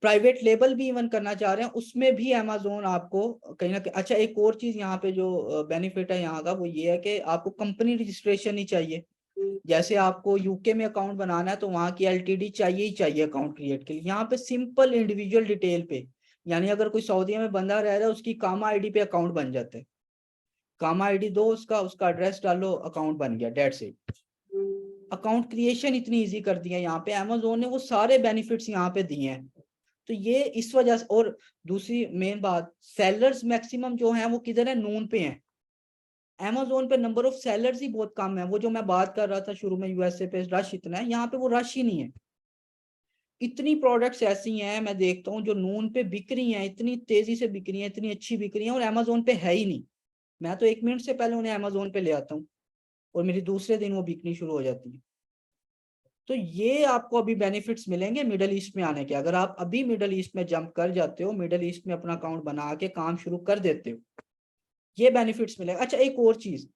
प्राइवेट लेबल भी इवन करना चाह रहे हैं, उसमें भी अमेजोन आपको कहीं ना कहीं। अच्छा, एक और चीज यहाँ पे जो बेनिफिट है यहाँ का, वो ये है कि आपको कंपनी रजिस्ट्रेशन ही चाहिए। जैसे आपको यूके में अकाउंट बनाना है तो वहां की एलटीडी चाहिए ही चाहिए अकाउंट क्रिएट के लिए। यहाँ पे सिंपल इंडिविजुअल डिटेल पे, यानी अगर कोई सऊदीया में बंदा रह रहा है, उसकी कामा आईडी पे अकाउंट बन जाता है। कामा आईडी दो, उसका उसका एड्रेस डालो, अकाउंट बन गया, डेट्स इट। अकाउंट क्रिएशन इतनी इजी कर दी है यहाँ पे अमेजोन ने, वो सारे बेनिफिट्स यहाँ पे दिए हैं। तो ये इस वजह से। और दूसरी मेन बात, सेलर्स मैक्सिमम जो हैं वो किधर है? नून पे हैं। अमेजोन पे नंबर ऑफ सेलर्स ही बहुत कम है। वो जो मैं बात कर रहा था शुरू में, यूएसए पे रश इतना है, यहाँ पे वो रश ही नहीं है। इतनी प्रोडक्ट्स ऐसी हैं मैं देखता हूँ जो नून पे बिक रही हैं, इतनी तेजी से बिक रही हैं, इतनी अच्छी बिक रही हैं, और अमेजोन पे है ही नहीं। मैं तो 1 मिनट से पहले उन्हें अमेजोन पे ले आता हूँ और मेरी दूसरे दिन वो बिकनी शुरू हो जाती है। तो ये आपको अभी बेनिफिट्स मिलेंगे मिडल ईस्ट में आने के। अगर आप अभी मिडल ईस्ट में जंप कर जाते हो, मिडल ईस्ट में अपना अकाउंट बना के काम शुरू कर देते हो, ये बेनिफिट्स मिलेगा। अच्छा, एक और चीज,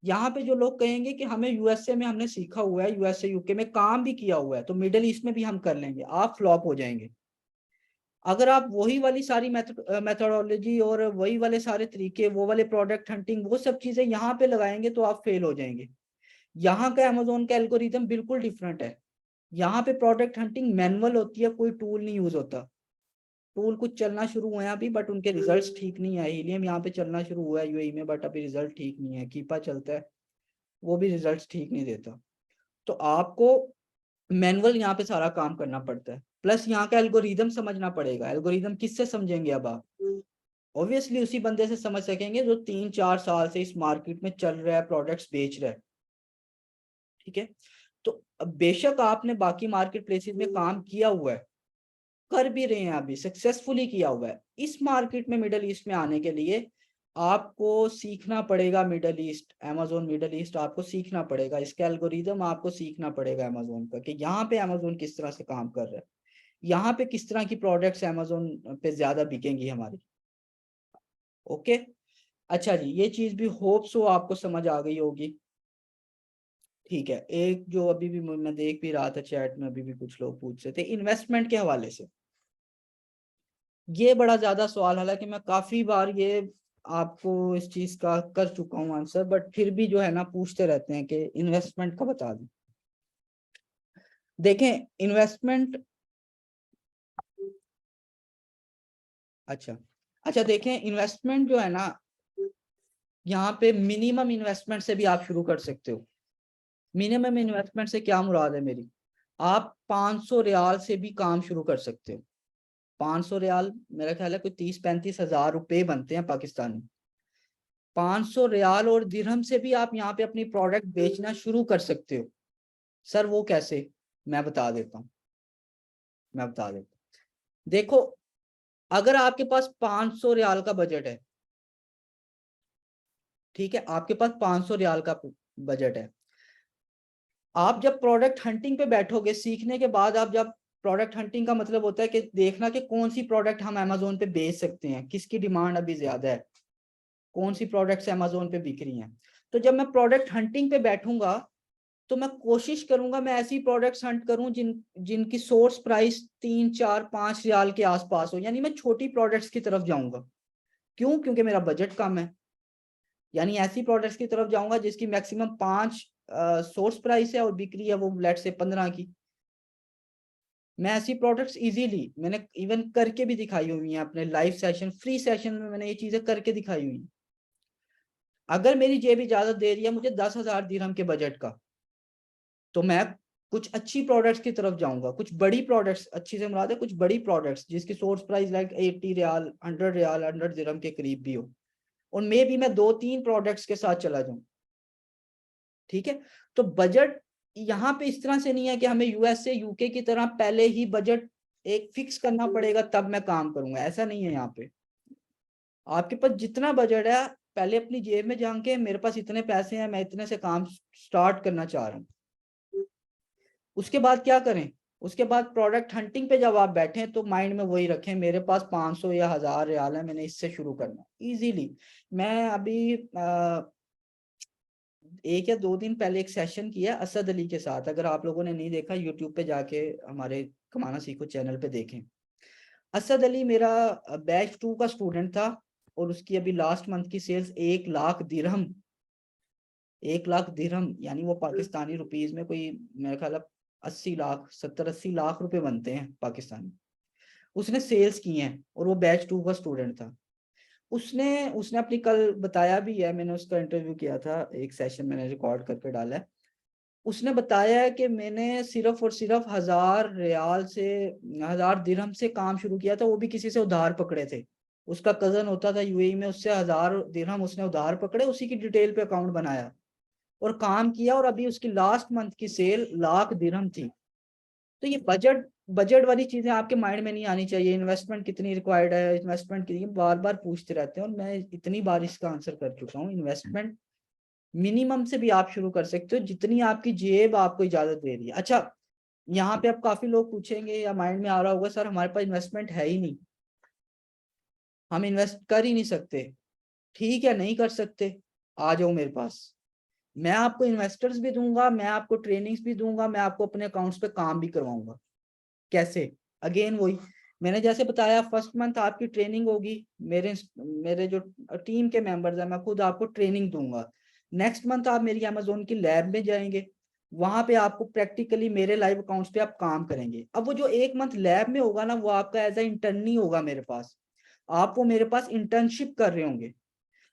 यहाँ पे जो लोग कहेंगे कि हमें यूएसए में हमने सीखा हुआ है, यूएसए यूके में काम भी किया हुआ है, तो मिडल ईस्ट में भी हम कर लेंगे, आप फ्लॉप हो जाएंगे। अगर आप वही वाली सारी मेथोडोलॉजी और वही वाले सारे तरीके, वो वाले प्रोडक्ट हंटिंग, वो सब चीजें यहाँ पे लगाएंगे तो आप फेल हो जाएंगे। यहाँ का अमेजोन का एल्गोरिथम बिल्कुल डिफरेंट है। यहाँ पे प्रोडक्ट हंटिंग मैनुअल होती है, कोई टूल नहीं यूज होता। टूल कुछ चलना शुरू हुए हैं अभी, बट उनके रिजल्ट्स ठीक नहीं है। हीलियम यहाँ पे चलना शुरू हुआ है यूएई में, बट अभी रिजल्ट ठीक नहीं है। कीपा चलता है, वो भी रिजल्ट्स ठीक नहीं देता। तो आपको मैनुअल यहाँ पे सारा काम करना पड़ता है, प्लस यहाँ का एल्गोरिदम समझना पड़ेगा। एल्गोरिदम किससे समझेंगे अब आप? ऑब्वियसली उसी बंदे से समझ सकेंगे जो 3-4 साल से इस मार्केट में चल रहा है, प्रोडक्ट्स बेच रहा है। ठीक है, तो बेशक आपने बाकी मार्केट प्लेसेस में काम किया हुआ है, कर भी रहे हैं, अभी सक्सेसफुली किया हुआ है, इस मार्केट में मिडल ईस्ट में आने के लिए आपको सीखना पड़ेगा। Middle east, Amazon middle east आपको सीखना पड़ेगा, इसका एल्गोरिदम आपको सीखना पड़ेगा अमेजोन का, कि यहाँ पे अमेजोन किस तरह से काम कर रहा है, यहाँ पे किस तरह की प्रोडक्ट्स अमेजोन पे ज्यादा बिकेंगी हमारी। ओके, अच्छा जी, ये चीज भी होप सो आपको समझ आ गई होगी। ठीक है, एक जो अभी भी मैं देख भी रहा था चैट में, अभी भी कुछ लोग पूछ रहे थे इन्वेस्टमेंट के हवाले से। ये बड़ा ज्यादा सवाल, हालांकि मैं काफी बार ये आपको इस चीज का कर चुका हूँ आंसर, बट फिर भी जो है ना पूछते रहते हैं कि इन्वेस्टमेंट का बता दें। देखें इन्वेस्टमेंट, अच्छा अच्छा, देखें इन्वेस्टमेंट जो है ना, यहाँ पे मिनिमम इन्वेस्टमेंट से भी आप शुरू कर सकते हो। मिनिमम इन्वेस्टमेंट से क्या मुराद है मेरी? आप 500 रियाल से भी काम शुरू कर सकते हो। 500 रियाल मेरा ख्याल है कोई 30-35 हजार रुपए बनते हैं पाकिस्तानी। 500 रियाल और दिरहम से भी आप यहाँ पे अपनी प्रोडक्ट बेचना शुरू कर सकते हो। सर वो कैसे? मैं बता देता हूँ, मैं बता देता हूँ। देखो, अगर आपके पास 500 रियाल का बजट है, ठीक है, आपके पास 500 रियाल का बजट है, आप जब प्रोडक्ट हंटिंग पे बैठोगे सीखने के बाद, आप जब प्रोडक्ट हंटिंग का मतलब होता है कि देखना कि कौन सी प्रोडक्ट हम अमेजोन पे बेच सकते हैं, किसकी डिमांड अभी ज्यादा है, कौन सी प्रोडक्ट्स अमेजोन पे बिक रही हैं। तो जब मैं प्रोडक्ट हंटिंग पे बैठूंगा तो मैं कोशिश करूंगा मैं ऐसी प्रोडक्ट्स हंट करूं जिनकी सोर्स प्राइस 3-4-5 रियाल के आसपास हो, यानी मैं छोटी प्रोडक्ट्स की तरफ जाऊंगा। क्यों? क्योंकि मेरा बजट कम है। यानी ऐसी प्रोडक्ट्स की तरफ जाऊंगा जिसकी मैक्सिमम 5 सोर्स प्राइस है और बिक्री है वो लेट से 15 की। मैं ऐसी प्रोडक्ट्स इजीली, मैंने इवन करके भी दिखाई हुई हैं अपने लाइव सेशन, फ्री सेशन में मैंने ये चीजें करके दिखाई हुई हैं। अगर मेरी जेब इजाजत दे रही है मुझे 10,000 दिरहम के बजट का, तो मैं कुछ अच्छी प्रोडक्ट्स की तरफ जाऊंगा, कुछ बड़ी प्रोडक्ट्स, अच्छी से मुराद है कुछ बड़ी प्रोडक्ट्स जिसकी source price like 80 riyal, 100 riyal, 100 dirham के करीब भी हो, और मे भी मैं 2-3 प्रोडक्ट्स के साथ चला जाऊं। ठीक है, तो बजट यहाँ पे इस तरह से नहीं है कि हमें यूएसए यूके की तरह पहले ही बजट एक फिक्स करना पड़ेगा तब मैं काम करूंगा, ऐसा नहीं है। यहाँ पे आपके पास जितना बजट है, पहले अपनी जेब में जान के मेरे पास इतने पैसे हैं, मैं इतने से काम स्टार्ट करना चाह रहा हूँ। उसके बाद क्या करें? उसके बाद प्रोडक्ट हंटिंग पे जब आप बैठे तो माइंड में वही रखें, मेरे पास 500 या 1000 रियाल है, मैंने इससे शुरू करना इजीली। मैं अभी 1 या 2 दिन पहले एक सेशन किया असद अली के साथ, अगर आप लोगों ने नहीं देखा यूट्यूब पे जाके हमारे कमाना सीखो चैनल पे देखें। असद अली मेरा बैच 2 का स्टूडेंट था, और उसकी अभी लास्ट मंथ की सेल्स 1 लाख दिरहम, 1 लाख दिरहम, यानी वो पाकिस्तानी रुपीज में कोई मेरे ख्याल 80 लाख, 70-80 लाख रुपए बनते हैं पाकिस्तानी। उसने सेल्स की हैं, और वो बैच 2 का स्टूडेंट था। उसने उसने अपनी कल बताया भी है, मैंने उसका इंटरव्यू किया था, एक सेशन मैंने रिकॉर्ड करके डाला है। उसने बताया है कि मैंने सिर्फ और सिर्फ 1000 रियाल से, 1000 दिरहम से काम शुरू किया था, वो भी किसी से उधार पकड़े थे। उसका कजन होता था यूएई में, उससे 1000 दिरहम उसने उधार पकड़े, उसी की डिटेल पे अकाउंट बनाया और काम किया, और अभी उसकी लास्ट मंथ की सेल 1 लाख दिरहम थी। तो ये बजट बजट वाली चीजें आपके माइंड में नहीं आनी चाहिए। इन्वेस्टमेंट कितनी रिक्वायर्ड है, इन्वेस्टमेंट कितनी, बार बार पूछते रहते हैं, और मैं इतनी बार इसका आंसर कर चुका हूँ। इन्वेस्टमेंट मिनिमम से भी आप शुरू कर सकते हो, जितनी आपकी जेब आपको इजाजत दे रही है। अच्छा, यहाँ पे अब काफी लोग पूछेंगे या माइंड में आ रहा होगा, सर हमारे पास इन्वेस्टमेंट है ही नहीं, हम इन्वेस्ट कर ही नहीं सकते। ठीक है, नहीं कर सकते, आ जाओ मेरे पास, मैं आपको इन्वेस्टर्स भी दूंगा, मैं आपको ट्रेनिंग्स भी दूंगा, मैं आपको अपने अकाउंट्स पे काम भी करवाऊंगा। कैसे? अगेन वही, मैंने जैसे बताया, फर्स्ट मंथ आपकी ट्रेनिंग होगी, मेरे मेरे जो टीम के मेंबर्स हैं, मैं खुद आपको ट्रेनिंग दूंगा। नेक्स्ट मंथ आप मेरी अमेजोन की लैब में जाएंगे, वहां पे आपको प्रैक्टिकली मेरे लाइव अकाउंट्स पे आप काम करेंगे। अब वो जो एक मंथ लैब में होगा ना, वो आपका एज ए इंटर्नी होगा मेरे पास, आप वो मेरे पास इंटर्नशिप कर रहे होंगे।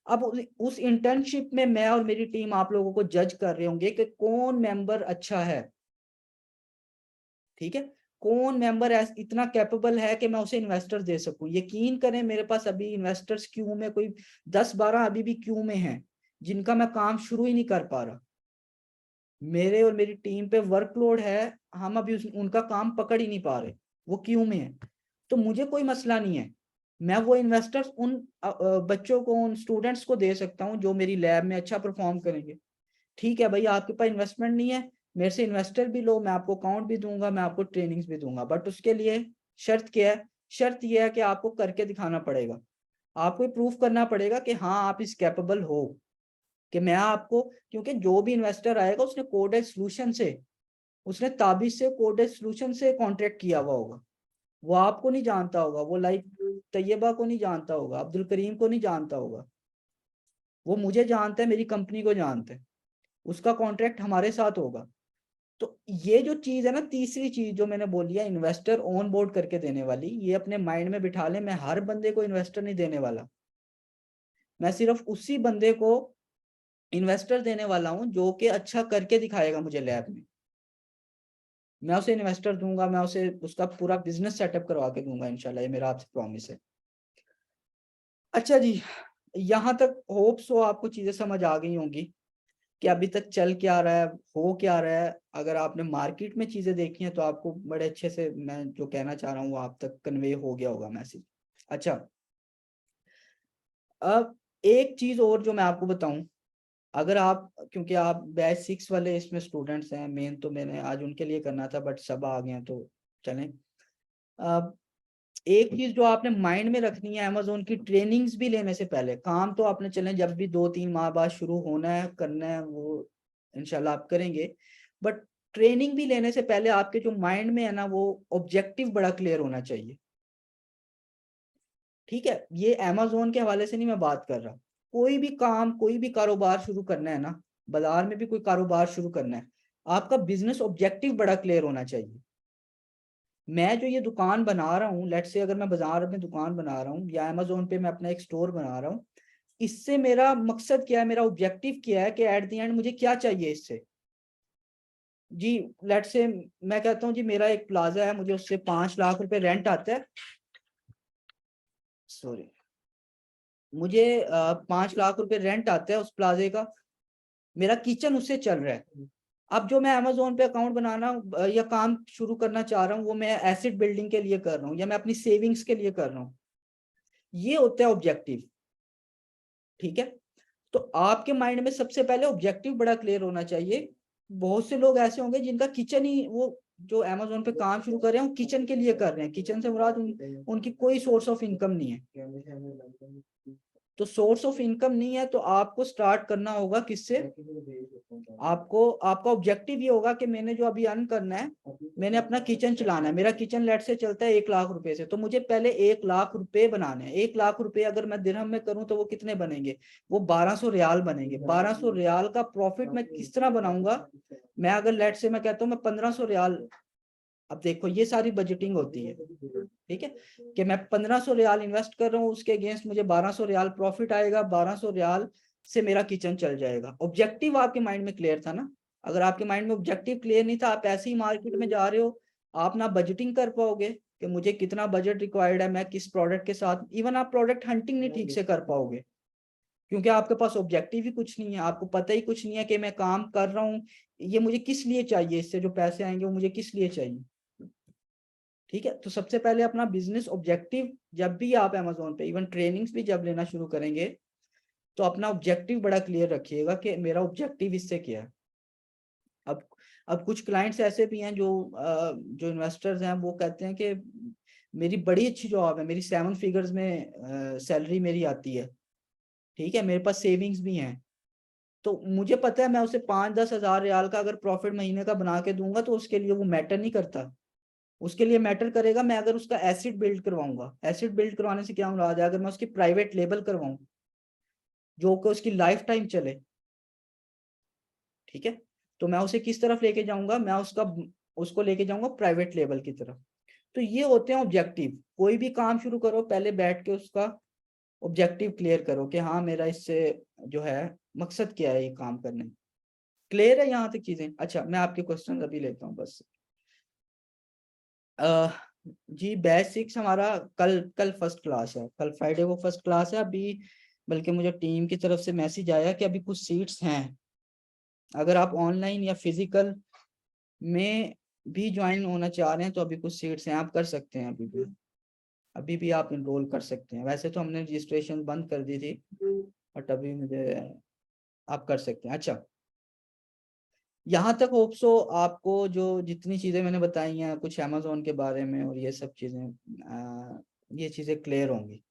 अब उस इंटर्नशिप में मैं और मेरी टीम आप लोगों को जज कर रहे होंगे कि कौन मेंबर अच्छा है। ठीक है, कौन मेंबर इतना कैपेबल है कि मैं उसे इन्वेस्टर्स दे सकूं। यकीन करें, मेरे पास अभी इन्वेस्टर्स क्यू में कोई 10-12 अभी भी क्यू में हैं, जिनका मैं काम शुरू ही नहीं कर पा रहा। मेरे और मेरी टीम पे वर्कलोड है, हम अभी उनका काम पकड़ ही नहीं पा रहे, वो क्यू में है। तो मुझे कोई मसला नहीं है, मैं वो इन्वेस्टर्स उन बच्चों को, उन स्टूडेंट्स को दे सकता हूँ जो मेरी लैब में अच्छा परफॉर्म करेंगे। ठीक है भाई, आपके पास इन्वेस्टमेंट नहीं है, मेरे से इन्वेस्टर भी लो, मैं आपको अकाउंट भी दूंगा, मैं आपको ट्रेनिंग्स भी दूंगा, बट उसके लिए शर्त क्या है? शर्त यह है कि आपको करके दिखाना पड़ेगा, आपको प्रूफ करना पड़ेगा कि हाँ आप इस कैपेबल हो, कि मैं आपको, क्योंकि जो भी इन्वेस्टर आएगा उसने कोडेड सोल्यूशन से, उसने ताबिज से कोडेड सोल्यूशन से कॉन्ट्रैक्ट किया हुआ होगा, वो आपको नहीं जानता होगा, वो लाइक तैयबा को नहीं जानता होगा, अब्दुल करीम को नहीं जानता होगा, वो मुझे जानता है, मेरी कंपनी को जानता है, उसका कॉन्ट्रैक्ट हमारे साथ होगा। तो ये जो चीज है ना, तीसरी चीज जो मैंने बोली है, इन्वेस्टर ऑन बोर्ड करके देने वाली, ये अपने माइंड में बिठा ले, मैं हर बंदे को इन्वेस्टर नहीं देने वाला, मैं सिर्फ उसी बंदे को इन्वेस्टर देने वाला हूं जो कि अच्छा करके दिखाएगा मुझे लैब में, मैं उसे इन्वेस्टर दूंगा, मैं उसे उसका पूरा बिजनेस सेटअप करवा के दूंगा इंशाल्लाह, ये मेरा आपसे प्रॉमिस है। अच्छा जी, यहाँ तक होप सो आपको चीजें समझ आ गई होंगी कि अभी तक चल क्या रहा है, हो क्या रहा है। अगर आपने मार्केट में चीजें देखी हैं तो आपको बड़े अच्छे से मैं जो कहना चाह रहा हूँ वो आप तक कन्वे हो गया होगा मैसेज। अच्छा, अब एक चीज और जो मैं आपको बताऊं, अगर आप, क्योंकि आप बैच 6 वाले इसमें स्टूडेंट्स हैं, मेन तो मैंने आज उनके लिए करना था, बट सब आ गए हैं तो चलें। अब एक चीज जो आपने माइंड में रखनी है, अमेजोन की ट्रेनिंग्स भी लेने से पहले, काम तो आपने चले जब भी 2-3 माह बाद शुरू होना है, करना है, वो इंशाल्लाह आप करेंगे, बट ट्रेनिंग भी लेने से पहले आपके जो माइंड में है ना, वो ऑब्जेक्टिव बड़ा क्लियर होना चाहिए। ठीक है, ये अमेजोन के हवाले से नहीं मैं बात कर रहा, कोई भी काम, कोई भी कारोबार शुरू करना है ना, बाजार में भी कोई कारोबार शुरू करना है, आपका बिजनेस ऑब्जेक्टिव बड़ा क्लियर होना चाहिए। मैं जो ये दुकान बना रहा हूँ, लेट्स से अगर मैं बाजार में दुकान बना रहा हूँ या अमेजोन पे मैं अपना एक स्टोर बना रहा हूँ, इससे मेरा मकसद क्या है, मेरा ऑब्जेक्टिव क्या है, कि एट द एंड मुझे क्या चाहिए इससे। जी, लेट्स से मैं कहता हूँ जी, मेरा एक प्लाजा है, मुझे उससे 5 लाख रुपए रेंट आता है, सॉरी, मुझे 5 लाख रुपए रेंट आता है उस प्लाजे का, मेरा किचन उससे चल रहा है। अब जो मैं अमेजोन पे अकाउंट बनाना या काम शुरू करना चाह रहा हूँ, वो मैं एसेट बिल्डिंग के लिए कर रहा हूँ या मैं अपनी सेविंग्स के लिए कर रहा हूँ, ये होता है ऑब्जेक्टिव। ठीक है, तो आपके माइंड में सबसे पहले ऑब्जेक्टिव बड़ा क्लियर होना चाहिए। बहुत से लोग ऐसे होंगे जिनका किचन ही, वो जो अमेजोन पे काम शुरू कर रहे हैं वो किचन के लिए कर रहे हैं, किचन से मुराद उनकी कोई सोर्स ऑफ इनकम नहीं है। तो सोर्स ऑफ इनकम नहीं है तो आपको स्टार्ट करना होगा किससे? आपको, आपका ऑब्जेक्टिव ये होगा कि मैंने जो अभी अर्न करना है, मैंने अपना किचन चलाना है, मेरा किचन लेट से चलता है 1 लाख रुपए से, तो मुझे पहले 1 लाख रुपए बनाने हैं। 1 लाख रुपए अगर मैं दिरहम में करूं तो वो कितने बनेंगे? वो 1200 रियाल बनेंगे। 1200 रियाल का प्रॉफिट मैं किस तरह बनाऊंगा? मैं अगर लेट से मैं कहता हूँ मैं 1500 रियाल, अब देखो ये सारी बजटिंग होती है। ठीक है, कि मैं 1500 रियाल इन्वेस्ट कर रहा हूँ, उसके अगेंस्ट मुझे 1200 रियाल प्रॉफिट आएगा, 1200 रियाल से मेरा किचन चल जाएगा। ऑब्जेक्टिव आपके माइंड में क्लियर था ना? अगर आपके माइंड में ऑब्जेक्टिव क्लियर नहीं था, आप ऐसे ही मार्केट में जा रहे हो, आप ना बजटिंग कर पाओगे कि मुझे कितना बजट रिक्वायर्ड है, मैं किस प्रोडक्ट के साथ, इवन आप प्रोडक्ट हंटिंग नहीं ठीक से कर पाओगे, क्योंकि आपके पास ऑब्जेक्टिव ही कुछ नहीं है, आपको पता ही कुछ नहीं है कि मैं काम कर रहा हूँ, ये मुझे किस लिए चाहिए, इससे जो पैसे आएंगे वो मुझे किस लिए चाहिए। ठीक है, तो सबसे पहले अपना बिजनेस ऑब्जेक्टिव, जब भी आप अमेजोन पे इवन ट्रेनिंग्स भी जब लेना शुरू करेंगे तो अपना ऑब्जेक्टिव बड़ा क्लियर रखिएगा कि मेरा ऑब्जेक्टिव इससे क्या है। अब अब कुछ क्लाइंट्स ऐसे भी हैं जो इन्वेस्टर्स हैं, वो कहते हैं कि मेरी बड़ी अच्छी जॉब है, मेरी 7 फिगर्स में सैलरी मेरी आती है, ठीक है, मेरे पास सेविंग्स भी हैं, तो मुझे पता है मैं उसे 5-10 हज़ार रियाल का अगर प्रॉफिट महीने का बना के दूंगा तो उसके लिए वो मैटर नहीं करता। उसके लिए मैटर करेगा मैं अगर उसका एसिड बिल्ड करवाऊंगा। एसिड बिल्ड करवाने से क्या मुराद है, अगर मैं उसकी प्राइवेट लेबल करवाऊं जो कि उसकी लाइफ टाइम चले, ठीक है, तो मैं उसे किस तरफ लेके जाऊंगा, मैं उसको लेके जाऊंगा प्राइवेट लेबल की तरफ। तो ये होते हैं ऑब्जेक्टिव। कोई भी काम शुरू करो पहले बैठ के उसका ऑब्जेक्टिव क्लियर करो कि हाँ मेरा इससे जो है मकसद क्या है ये काम करने। क्लियर है यहाँ तक चीजें? अच्छा, मैं आपके क्वेश्चन अभी लेता हूँ बस। अह, जी बैच 6 हमारा कल कल फर्स्ट क्लास है, कल फ्राइडे को फर्स्ट क्लास है अभी। बल्कि मुझे टीम की तरफ से मैसेज आया कि अभी कुछ सीट्स हैं, अगर आप ऑनलाइन या फिजिकल में भी ज्वाइन होना चाह रहे हैं तो अभी कुछ सीट्स हैं, आप कर सकते हैं, अभी भी आप इनरोल कर सकते हैं। वैसे तो हमने रजिस्ट्रेशन बंद कर दी थी बट अभी मुझे आप कर सकते हैं। अच्छा, यहाँ तक होप सो आपको जो जितनी चीज़ें मैंने बताई हैं कुछ अमेजोन के बारे में और ये सब चीज़ें, ये चीज़ें क्लियर होंगी।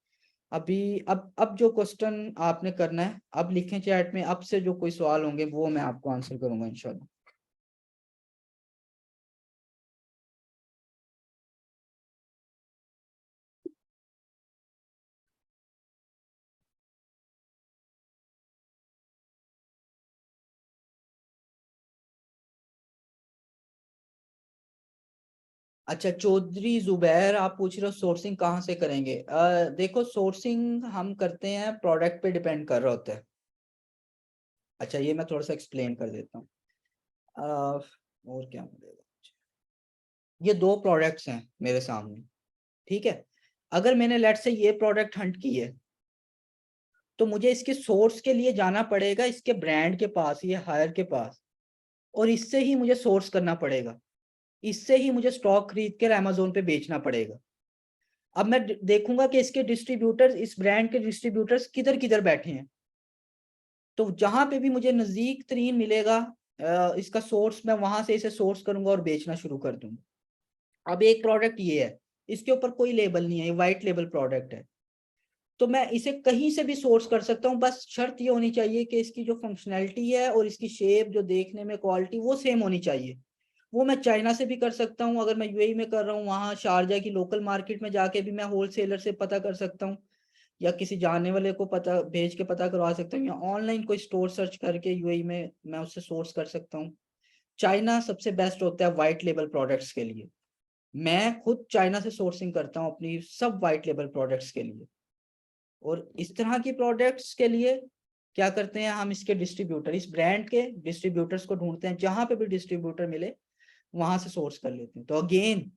अभी अब जो क्वेश्चन आपने करना है अब लिखें चैट में, अब से जो कोई सवाल होंगे वो मैं आपको आंसर करूंगा इंशाल्लाह। अच्छा, चौधरी जुबैर आप पूछ रहे हो सोर्सिंग कहाँ से करेंगे? देखो सोर्सिंग हम करते हैं प्रोडक्ट पे डिपेंड कर रहा होता है। अच्छा, ये मैं थोड़ा सा एक्सप्लेन कर देता हूँ। और क्या मिलेगा, ये 2 प्रोडक्ट्स हैं मेरे सामने, ठीक है, अगर मैंने लेट से ये प्रोडक्ट हंट की है तो मुझे इसके सोर्स के लिए जाना पड़ेगा इसके ब्रांड के पास, ये हायर के पास, और इससे ही मुझे सोर्स करना पड़ेगा, इससे ही मुझे स्टॉक खरीद कर अमेजोन पे बेचना पड़ेगा। अब मैं देखूंगा कि इसके डिस्ट्रीब्यूटर्स, इस ब्रांड के डिस्ट्रीब्यूटर्स किधर किधर बैठे हैं, तो जहां पे भी मुझे नजदीक तरीन मिलेगा इसका सोर्स, मैं वहां से इसे सोर्स करूंगा और बेचना शुरू कर दूंगा। अब एक प्रोडक्ट ये है, इसके ऊपर कोई लेबल नहीं है, ये वाइट लेबल प्रोडक्ट है, तो मैं इसे कहीं से भी सोर्स कर सकता हूँ, बस शर्त ये होनी चाहिए कि इसकी जो फंक्शनैलिटी है और इसकी शेप जो देखने में क्वालिटी वो सेम होनी चाहिए। वो मैं चाइना से भी कर सकता हूँ, अगर मैं यूएई में कर रहा हूँ वहाँ शारजा की लोकल मार्केट में जाके भी मैं होलसेलर से पता कर सकता हूँ, या किसी जानने वाले को पता भेज के पता करवा सकता हूँ, या ऑनलाइन कोई स्टोर सर्च करके यूएई में मैं उससे सोर्स कर सकता हूँ। चाइना सबसे बेस्ट होता है वाइट लेबल प्रोडक्ट्स के लिए। मैं खुद चाइना से सोर्सिंग करता हूँ अपनी सब वाइट लेबल प्रोडक्ट्स के लिए। और इस तरह की प्रोडक्ट्स के लिए क्या करते हैं हम, इसके डिस्ट्रीब्यूटर, इस ब्रांड के डिस्ट्रीब्यूटर्स को ढूंढते हैं, जहां पे भी डिस्ट्रीब्यूटर मिले वहां से सोर्स कर लेते हैं। तो अगेन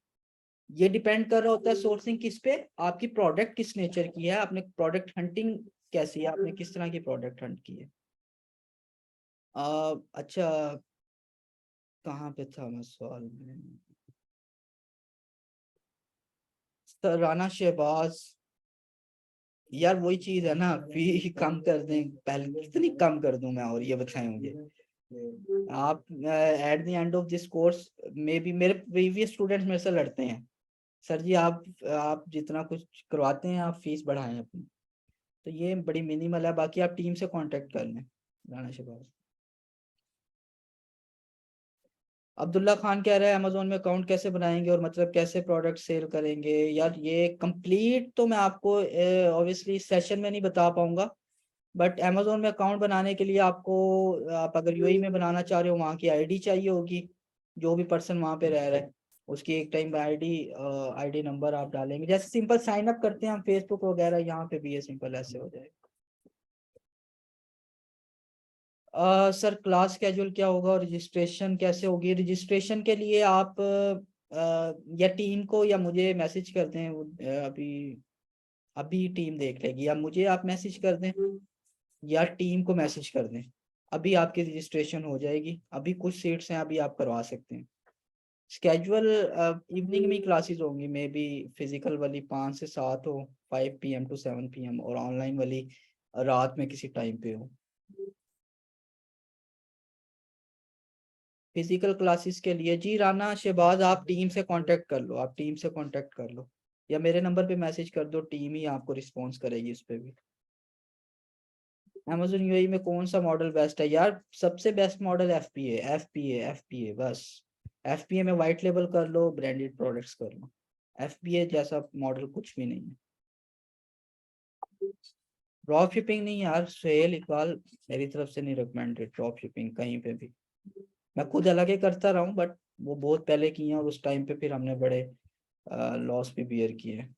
ये डिपेंड कर रहा होता है सोर्सिंग किस पे, आपकी प्रोडक्ट किस नेचर की है, आपने प्रोडक्ट हंटिंग कैसी है, आपने किस तरह की प्रोडक्ट हंट की है। अच्छा, कहाँ पे था मैं सवाल में? राना शहबाज, यार वही चीज है ना, फी कम कर दें, पहले कितनी कम कर दूं मैं, और ये बताएं मुझे। आप at the end of this course में भी मेरे प्रीवियस स्टूडेंट्स मेरे से लड़ते हैं, सर जी आप जितना कुछ करवाते हैं आप फीस बढ़ाएं अपनी। तो ये बड़ी मिनिमल है, बाकी आप टीम से कांटेक्ट कर लें। राना शहबाज। अब्दुल्ला खान कह रहा है अमेजोन में अकाउंट कैसे बनाएंगे और मतलब कैसे प्रोडक्ट सेल करेंगे? यार ये कंप्लीट तो मैं आपको ऑब्वियसली सेशन में नहीं बता पाऊंगा, बट अमेजोन में अकाउंट बनाने के लिए आपको, आप अगर यूएई में बनाना चाह रहे हो वहाँ की आईडी चाहिए होगी, जो भी पर्सन वहाँ पे रह रहा है उसकी एक टाइम आईडी, आईडी नंबर आप डालेंगे, जैसे सिंपल साइन अप करते हैं हम फेसबुक वगैरह, यहाँ पे भी ये सिंपल ऐसे हो जाएगा। सर क्लास स्केड्यूल क्या होगा और रजिस्ट्रेशन कैसे होगी? रजिस्ट्रेशन के लिए आप या टीम को या मुझे मैसेज कर दें, अभी अभी टीम देख लेगी, या मुझे आप मैसेज कर दें या टीम को मैसेज कर दें, अभी आपकी रजिस्ट्रेशन हो जाएगी, अभी कुछ सीट्स हैं अभी आप करवा सकते हैं। स्केजुअल इवनिंग में क्लासेस होंगी, मे बी फिजिकल वाली 5 से 7 हो, 5 PM to 7 PM, और ऑनलाइन वाली रात में किसी टाइम पे हो। फिजिकल क्लासेस के लिए जी राना शहबाज, आप टीम से कांटेक्ट कर लो, आप टीम से कांटेक्ट कर लो, या मेरे नंबर पे मैसेज कर दो, टीम ही आपको रिस्पॉन्स करेगी उस पे भी। Amazon यूएई में कौन सा मॉडल बेस्ट है यार? सबसे बेस्ट मॉडल एफपीए बस। एफपीए में वाइट लेबल कर लो, ब्रांडेड प्रोडक्ट्स कर लो, एफपीए जैसा मॉडल कुछ भी नहीं है। ड्रॉप शिपिंग नहीं यार सुहेल इकबाल, मेरी तरफ से नहीं रिकमेंडेड ड्रॉप शिपिंग कहीं पे भी। मैं खुद अलग ही करता रहा हूँ, बट वो बहुत पहले किए हैं, और उस टाइम पे फिर हमने बड़े लॉस भी बियर किए।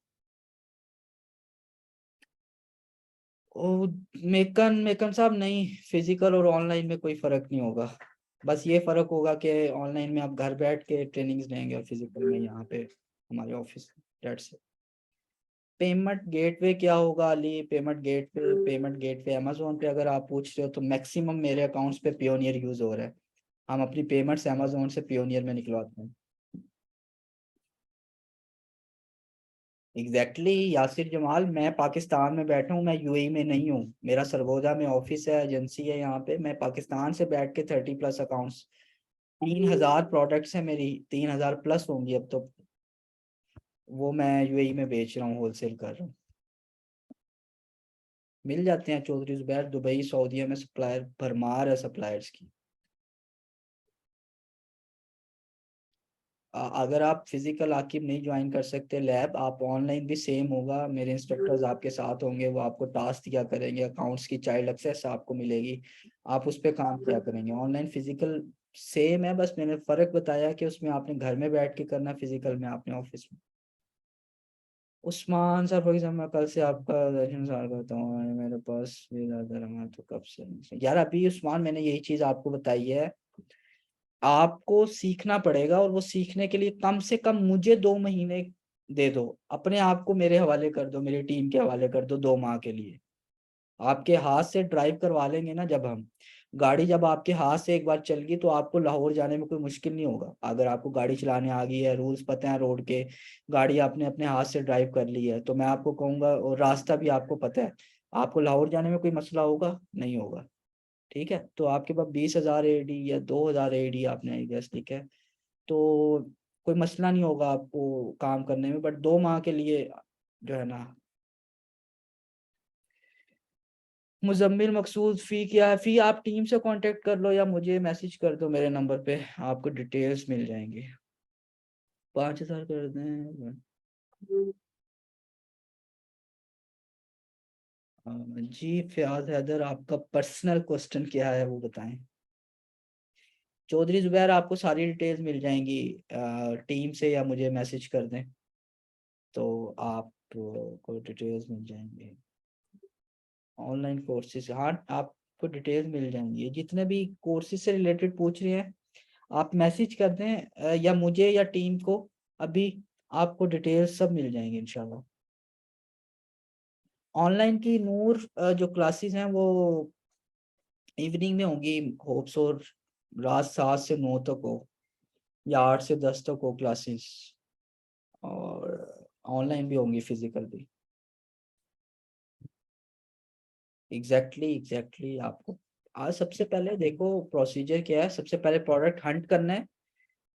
ओ, मेकन मेकन साहब नहीं, फिजिकल और ऑनलाइन में कोई फर्क नहीं होगा। बस ये फर्क होगा कि ऑनलाइन में आप घर बैठ के ट्रेनिंग्स लेंगे, और फिजिकल में यहाँ पे हमारे ऑफिस। डेट्स। पेमेंट गेटवे क्या होगा अली? पेमेंट गेटवे अमेजोन पे अगर आप पूछ रहे हो तो मैक्सिमम मेरे अकाउंट्स पे पियोनियर यूज हो रहा है। हम अपनी पेमेंट्स अमेजोन से पियोनियर में निकलवाते हैं। एग्जैक्टली यासिर जमाल, मैं पाकिस्तान में बैठा हूँ, मैं यूएई में नहीं हूँ। मेरा सरगोदा में ऑफिस है, एजेंसी है यहाँ पे। मैं पाकिस्तान से बैठ के 30+ अकाउंट्स, 3,000 प्रोडक्ट्स है मेरी, 3,000+ होंगी अब तो, वो मैं यूएई में बेच रहा हूँ, होलसेल कर रहा हूँ। मिल जाते हैं चौधरी जुबैर, दुबई सऊदीया में सप्लायर भरमार है सप्लायर्स की। अगर आप फिजिकल आकिब नहीं ज्वाइन कर सकते लैब, आप ऑनलाइन भी सेम होगा, मेरे इंस्ट्रक्टर्स आपके साथ होंगे, वो आपको टास्क दिया करेंगे, अकाउंट्स की चाइल्ड एक्सेस आपको मिलेगी, आप उस पर काम किया करेंगे। ऑनलाइन फिजिकल सेम है, बस मैंने फर्क बताया कि उसमें आपने घर में बैठ के करना, फिजिकल में आपने ऑफिस में। उस्मान सर फॉर एग्जाम्पल, मैं कल से आपका दर्शन सार करता हूँ, मेरे पास भी ज्यादा रहा तो कब से यार? अभी उस्मान मैंने यही चीज आपको बताई है, आपको सीखना पड़ेगा, और वो सीखने के लिए कम से कम मुझे 2 महीने दे दो, अपने आप को मेरे हवाले कर दो, मेरी टीम के हवाले कर दो 2 माह के लिए। आपके हाथ से ड्राइव करवा लेंगे ना जब हम, गाड़ी जब आपके हाथ से एक बार चल गई तो आपको लाहौर जाने में कोई मुश्किल नहीं होगा। अगर आपको गाड़ी चलाने आ गई है, रूल्स पता है रोड के, गाड़ी आपने अपने हाथ से ड्राइव कर ली है, तो मैं आपको कहूंगा, और रास्ता भी आपको पता है, आपको लाहौर जाने में कोई मसला होगा नहीं होगा। ठीक है, तो आपके पास 20,000 AD या 2,000 AD आपने गैस, ठीक है, तो कोई मसला नहीं होगा आपको काम करने में, बट 2 माह के लिए जो है ना। मुजम्मिल मकसूद, फी क्या है? फी आप टीम से कांटेक्ट कर लो, या मुझे मैसेज कर दो मेरे नंबर पे, आपको डिटेल्स मिल जाएंगी। 5,000 कर दें? जी फयाज हैदर, आपका पर्सनल क्वेश्चन क्या है वो बताएं। चौधरी जुबैर, आपको सारी डिटेल्स मिल जाएंगी टीम से, या मुझे मैसेज कर दें तो आपको डिटेल्स मिल जाएंगे। ऑनलाइन कोर्सेज, हाँ आपको डिटेल्स मिल जाएंगी, जितने भी कोर्सेज से रिलेटेड पूछ रहे हैं आप मैसेज कर दें, या मुझे या टीम को, अभी आपको डिटेल्स सब मिल जाएंगे इंशाल्लाह। ऑनलाइन की नूर जो क्लासेस हैं वो इवनिंग में होंगी होप्स, और रात 7 से 9 तक हो, या 8 से 10 तक हो क्लासेस, और ऑनलाइन भी होंगी फिजिकल भी। एग्जैक्टली आपको आज सबसे पहले देखो प्रोसीजर क्या है, सबसे पहले प्रोडक्ट हंट करना है,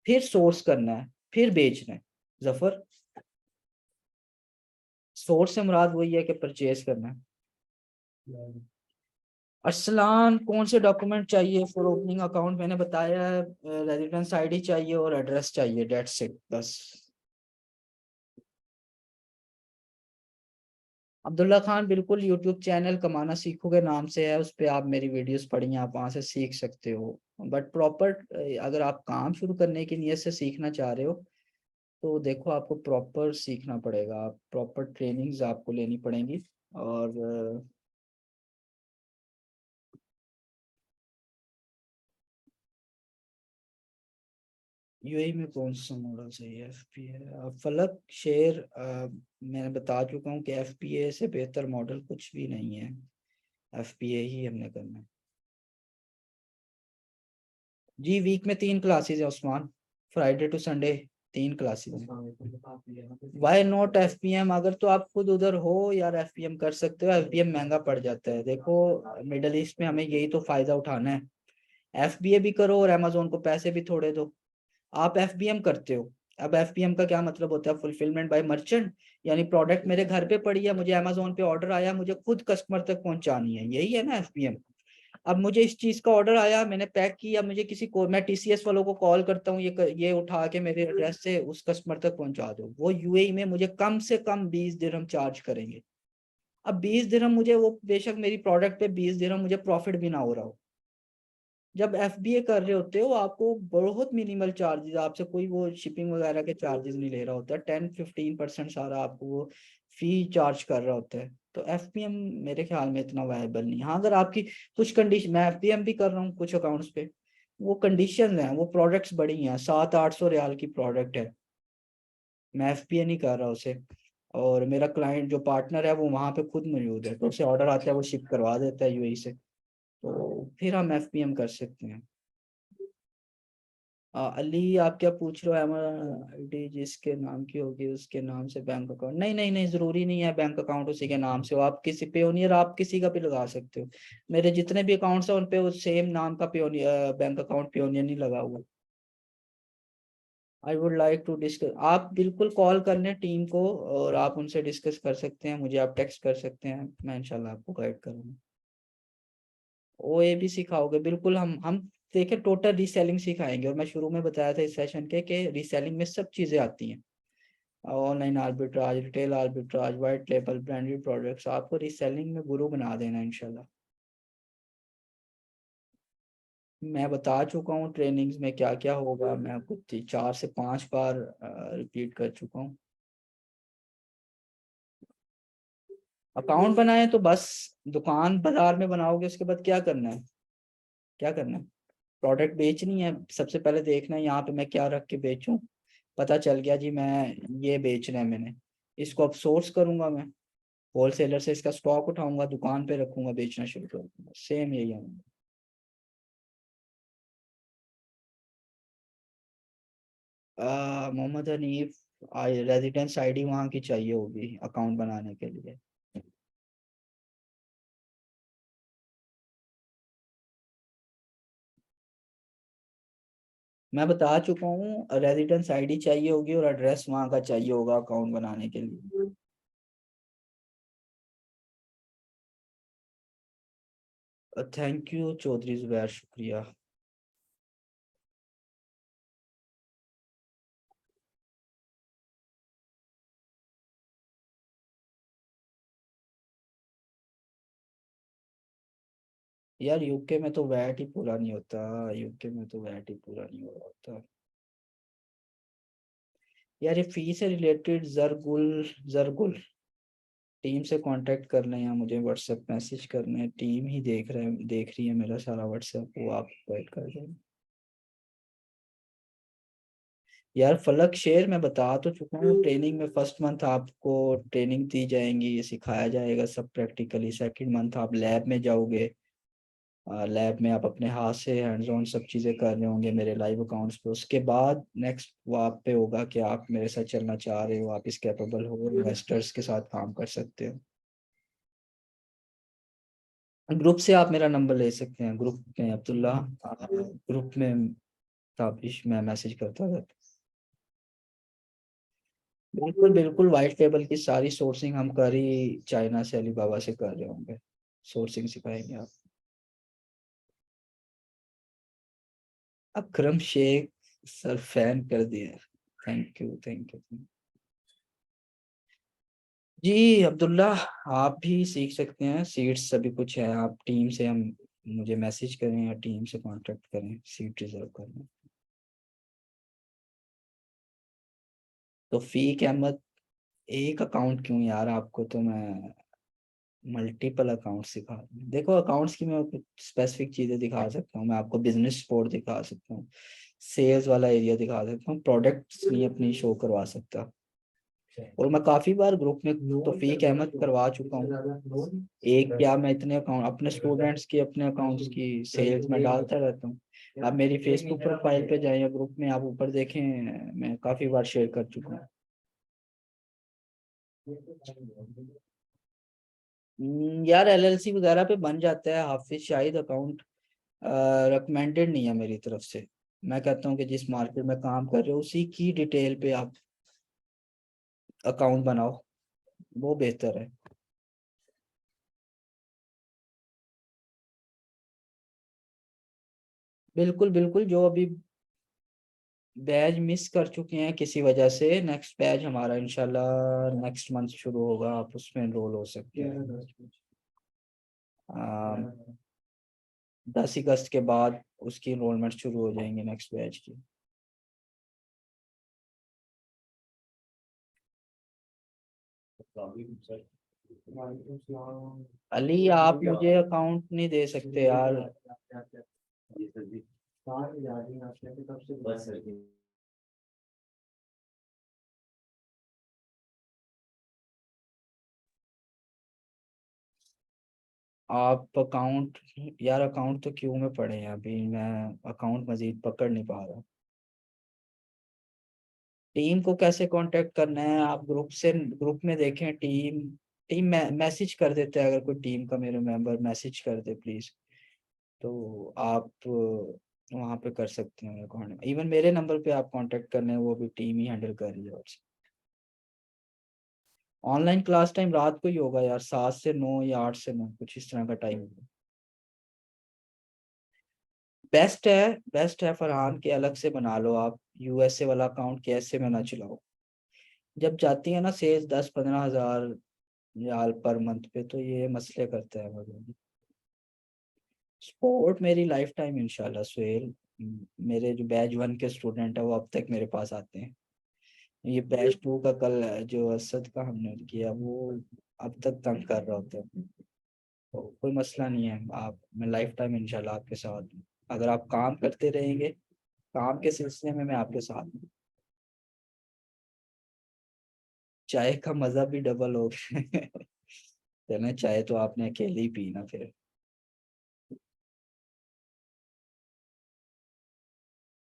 फिर सोर्स करना है, फिर बेचना है। जफर, सोर्स से मुराद वही है कि परचेज करना है। अर्सलान, कौन से डॉक्यूमेंट चाहिए फॉर ओपनिंग अकाउंट? मैंने बताया है, रेजिडेंस आईडी चाहिए और एड्रेस चाहिए, डेट्स इट बस। अब्दुल्ला खान, बिल्कुल यूट्यूब चैनल कमाना सीखोगे नाम से है, उस पे आप मेरी वीडियोस पढ़ी हैं, आप वहां से सीख सकते हो। बट प्रॉपर, अगर आप काम शुरू करने की नीयत से सीखना चाह रहे हो तो देखो आपको प्रॉपर सीखना पड़ेगा, आप प्रॉपर ट्रेनिंग्स आपको लेनी पड़ेंगी। और यूएई में कौन सा मॉडल सही है? एफपीए फलक शेर, मैंने बता चुका हूँ कि एफपीए से बेहतर मॉडल कुछ भी नहीं है, एफपीए ही हमने करना है। जी वीक में 3 क्लासेस है Usman, Friday to Sunday 3 classes हैं। Why not FPM? अगर तो आप खुद उधर हो यार, एफपीएम कर सकते हो। एफपीएम महंगा पड़ जाता है। देखो मिडल ईस्ट में हमें यही तो फायदा उठाना है, एफबीए भी करो और अमेजोन को पैसे भी थोड़े दो। आप एफबीएम करते हो, अब एफबीएम का क्या मतलब होता है? फुलफिलमेंट बाय मर्चेंट, यानी प्रोडक्ट मेरे घर पे पड़ी है, मुझे अमेजोन पे ऑर्डर आया, मुझे खुद कस्टमर तक पहुंचानी है, यही है ना एफबीएम। अब मुझे इस चीज का ऑर्डर आया, मैंने पैक किया, मुझे किसी को, मैं टीसीएस वालों को कॉल करता हूँ, ये उठा के मेरे एड्रेस से उस कस्टमर तक पहुंचा दो। वो यूएई में मुझे कम से कम 20 दिरहम चार्ज करेंगे। अब 20 दिरहम मुझे, वो बेशक मेरी प्रोडक्ट पे 20 दिरहम मुझे प्रॉफिट भी ना हो रहा हो। जब एफबीए कर रहे होते हो आपको बहुत मिनिमल चार्जेस, आपसे कोई वो शिपिंग वगैरह के चार्जेस नहीं ले रहा होता, 10-15% सारा आपको वो फी चार्ज कर रहा होता है। तो एफपीएम मेरे ख्याल में इतना वायबल नहीं। हाँ अगर आपकी कुछ कंडीशन, मैं एफपीएम भी कर रहा हूँ कुछ अकाउंट्स पे, वो कंडीशन है, वो प्रोडक्ट्स बड़ी हैं, 700-800 रियाल की प्रोडक्ट है, मैं एफपीए नहीं कर रहा उसे। और मेरा क्लाइंट जो पार्टनर है वो वहाँ पे खुद मौजूद है, तो उसे ऑर्डर आता है वो शिप करवा देता है यूएई से, तो फिर हम एफपीएम कर सकते हैं। अली आप क्या पूछ रहे हो? आईडी जिसके नाम की होगी उसके नाम से बैंक अकाउंट? नहीं नहीं नहीं, जरूरी नहीं है बैंक अकाउंट उसी के नाम से हो। आप किसी पेयोनियर, आप किसी का भी लगा सकते हो। मेरे जितने भी अकाउंट्स हैं उन पे उस सेम नाम का पेयोनियर बैंक अकाउंट, पेयोनियर नहीं लगा हुआ। I would like to discuss, आप बिल्कुल कॉल कर लें टीम को और आप उनसे डिस्कस कर सकते हैं, मुझे आप टेक्स्ट कर सकते हैं, मैं इंशाल्लाह आपको गाइड करूँगा। ओए भी सिखाओगे? बिल्कुल, हम देखिए टोटल रीसेलिंग सिखाएंगे, और मैं शुरू में बताया था इस सेशन के कि रीसेलिंग में सब चीज़ें आती हैं, online arbitrage, retail arbitrage, white label, branded products, आपको रीसेलिंग में गुरु बना देना इंशाल्लाह। मैं बता चुका हूँ ट्रेनिंग्स में क्या क्या होगा, मैं आपको 4 से 5 बार रिपीट कर चुका हूँ। अकाउंट बनाए तो बस, दुकान बाजार में बनाओगे, उसके बाद क्या करना है? क्या करना है? प्रोडक्ट बेचनी है, सबसे पहले देखना है यहाँ पे मैं क्या रख के बेचूं। पता चल गया जी मैं ये बेचना है, मैंने इसको अब सोर्स करूंगा, मैं होलसेलर से इसका स्टॉक उठाऊंगा, दुकान पे रखूंगा, बेचना शुरू करूंगा, सेम यही है। मोहम्मद हनीफ, रेजिडेंस आईडी वहाँ की चाहिए होगी अकाउंट बनाने के लिए। मैं बता चुका हूँ, रेजिडेंस आईडी चाहिए होगी और एड्रेस वहाँ का चाहिए होगा अकाउंट बनाने के लिए। थैंक यू चौधरी जुबैर, शुक्रिया। यार यूके में तो वैट ही पूरा नहीं होता, यूके में तो वैट ही पूरा नहीं हो रहा होता। यार ये फी से रिलेटेड जरगुल, जरगुल टीम से कांटेक्ट कर लें या मुझे व्हाट्सएप मैसेज करना है, टीम ही देख रही है मेरा सारा व्हाट्सएप, वो आप गाइड कर दें। यार फलक शेर मैं बता तो चुका हूँ, ट्रेनिंग में फर्स्ट मंथ आपको ट्रेनिंग दी जाएंगी, ये सिखाया जाएगा सब प्रैक्टिकली। सेकंड मंथ आप लैब में जाओगे, लैब में आप अपने हाथ से हैंड्स ऑन सब चीज़ें कर रहे होंगे मेरे लाइव अकाउंट्स पे। उसके बाद नेक्स्ट वो आप पे होगा कि आप मेरे साथ चलना चाह रहे हो, आप इस कैपेबल हो, इन्वेस्टर्स के साथ काम कर सकते हो। ग्रुप से आप मेरा नंबर ले सकते हैं, ग्रुप में अब्दुल्ला, ग्रुप में ताबिश मैं मैसेज करता रहता हूँ। बिल्कुल बिल्कुल, वाइट टेबल की सारी सोर्सिंग हम कर ही चाइना से, अलीबाबा से कर रहे होंगे, सोर्सिंग सिखाएंगे आप। अकरम शेख सर, फैन कर दिए, थैंक यू थैंक यू। जी अब्दुल्ला, आप भी सीख सकते हैं, सीट्स सभी कुछ है, आप टीम से हम, मुझे मैसेज करें या टीम से कांटेक्ट करें, सीट रिजर्व करना। तो फीक अहमद, एक अकाउंट क्यों यार, आपको तो मैं मल्टीपल अकाउंट सिखा दूँ। देखो अकाउंट्स की मैं कुछ स्पेसिफिक चीजें दिखा सकता हूँ, मैं आपको बिजनेस सपोर्ट दिखा सकता हूँ, सेल्स वाला एरिया दिखा सकता हूँ, प्रोडक्ट्स नहीं अपनी शो करवा सकता। और मैं काफी बार ग्रुप में तौफीक अहमद करवा चुका हूँ। एक क्या, मैं इतने अकाउंट अपने स्टूडेंट्स की, अपने अकाउंट्स की सेल्स में डालता रहता हूँ। आप मेरी फेसबुक प्रोफाइल पे जाएं या ग्रुप में आप ऊपर देखें, मैं काफी बार शेयर कर चुका हूँ। यार एलएलसी वगैरह पे बन जाता है, हाफिज शाहिद अकाउंट रिकमेंडेड नहीं है मेरी तरफ से। मैं कहता हूँ कि जिस मार्केट में काम कर रहे हो उसी की डिटेल पे आप अकाउंट बनाओ, वो बेहतर है। बिल्कुल बिल्कुल, जो अभी बैच मिस कर चुके हैं किसी वजह से, नेक्स्ट बैच हमारा इंशाल्लाह नेक्स्ट मंथ शुरू होगा, आप उसमें एनरोल हो सकते हैं। 10 अगस्त के बाद उसकी इनरोलमेंट शुरू हो जाएंगी नेक्स्ट बैच की। अली आप मुझे अकाउंट नहीं दे सकते यार। आप अकाउंट, यार अकाउंट तो क्यों में पड़े हैं अभी, मैं अकाउंट मजीद पकड़ नहीं पा रहा। टीम को कैसे कांटेक्ट करना है, आप ग्रुप से, ग्रुप में देखें टीम, टीम मैसेज कर देते हैं, अगर कोई टीम का मेरे मेंबर मैसेज कर दे प्लीज, तो आप वहाँ पे कर सकते हैं। इवन मेरे नंबर पे आप कांटेक्ट करने हैं, वो भी टीम ही हैंडल कर रही है। ऑनलाइन क्लास टाइम रात को ही होगा यार, 7 से 9 या 8 से 9, कुछ इस तरह का टाइम होगा। बेस्ट है फरहान के, अलग से बना लो आप, यूएसए वाला अकाउंट कैसे में ना चलाओ। जब जाती है ना सेल्स 10-15 हजार रियाल पर मंथ पे, तो ये मसले करते हैं मुझे। सपोर्ट मेरी लाइफ टाइम इंशाल्लाह सुहेल। मेरे जो बैच 1 के स्टूडेंट है वो अब तक मेरे पास आते हैं। ये बैच 2 का कल जो असद का हमने किया, वो अब तक तंग कर रहा होता है। तो कोई मसला नहीं है, आप, मैं लाइफ टाइम इंशाल्लाह आपके साथ हूँ। अगर आप काम करते रहेंगे, काम के सिलसिले में मैं आपके साथ हूँ। चाय का मजा भी डबल हो गया तो ना, चाय तो आपने अकेले ही पी ना फिर।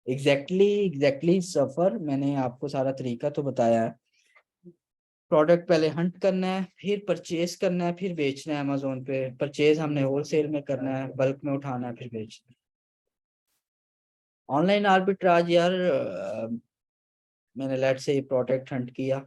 एग्जैक्टली सफर, मैंने आपको सारा तरीका तो बताया है। प्रोडक्ट पहले हंट करना है, फिर परचेज करना है, फिर बेचना है अमेजोन पे। परचेज हमने होलसेल में करना है, बल्क में उठाना है, फिर बेचना है। ऑनलाइन आर्बिट्राज यार, मैंने लेट से प्रोडक्ट हंट किया,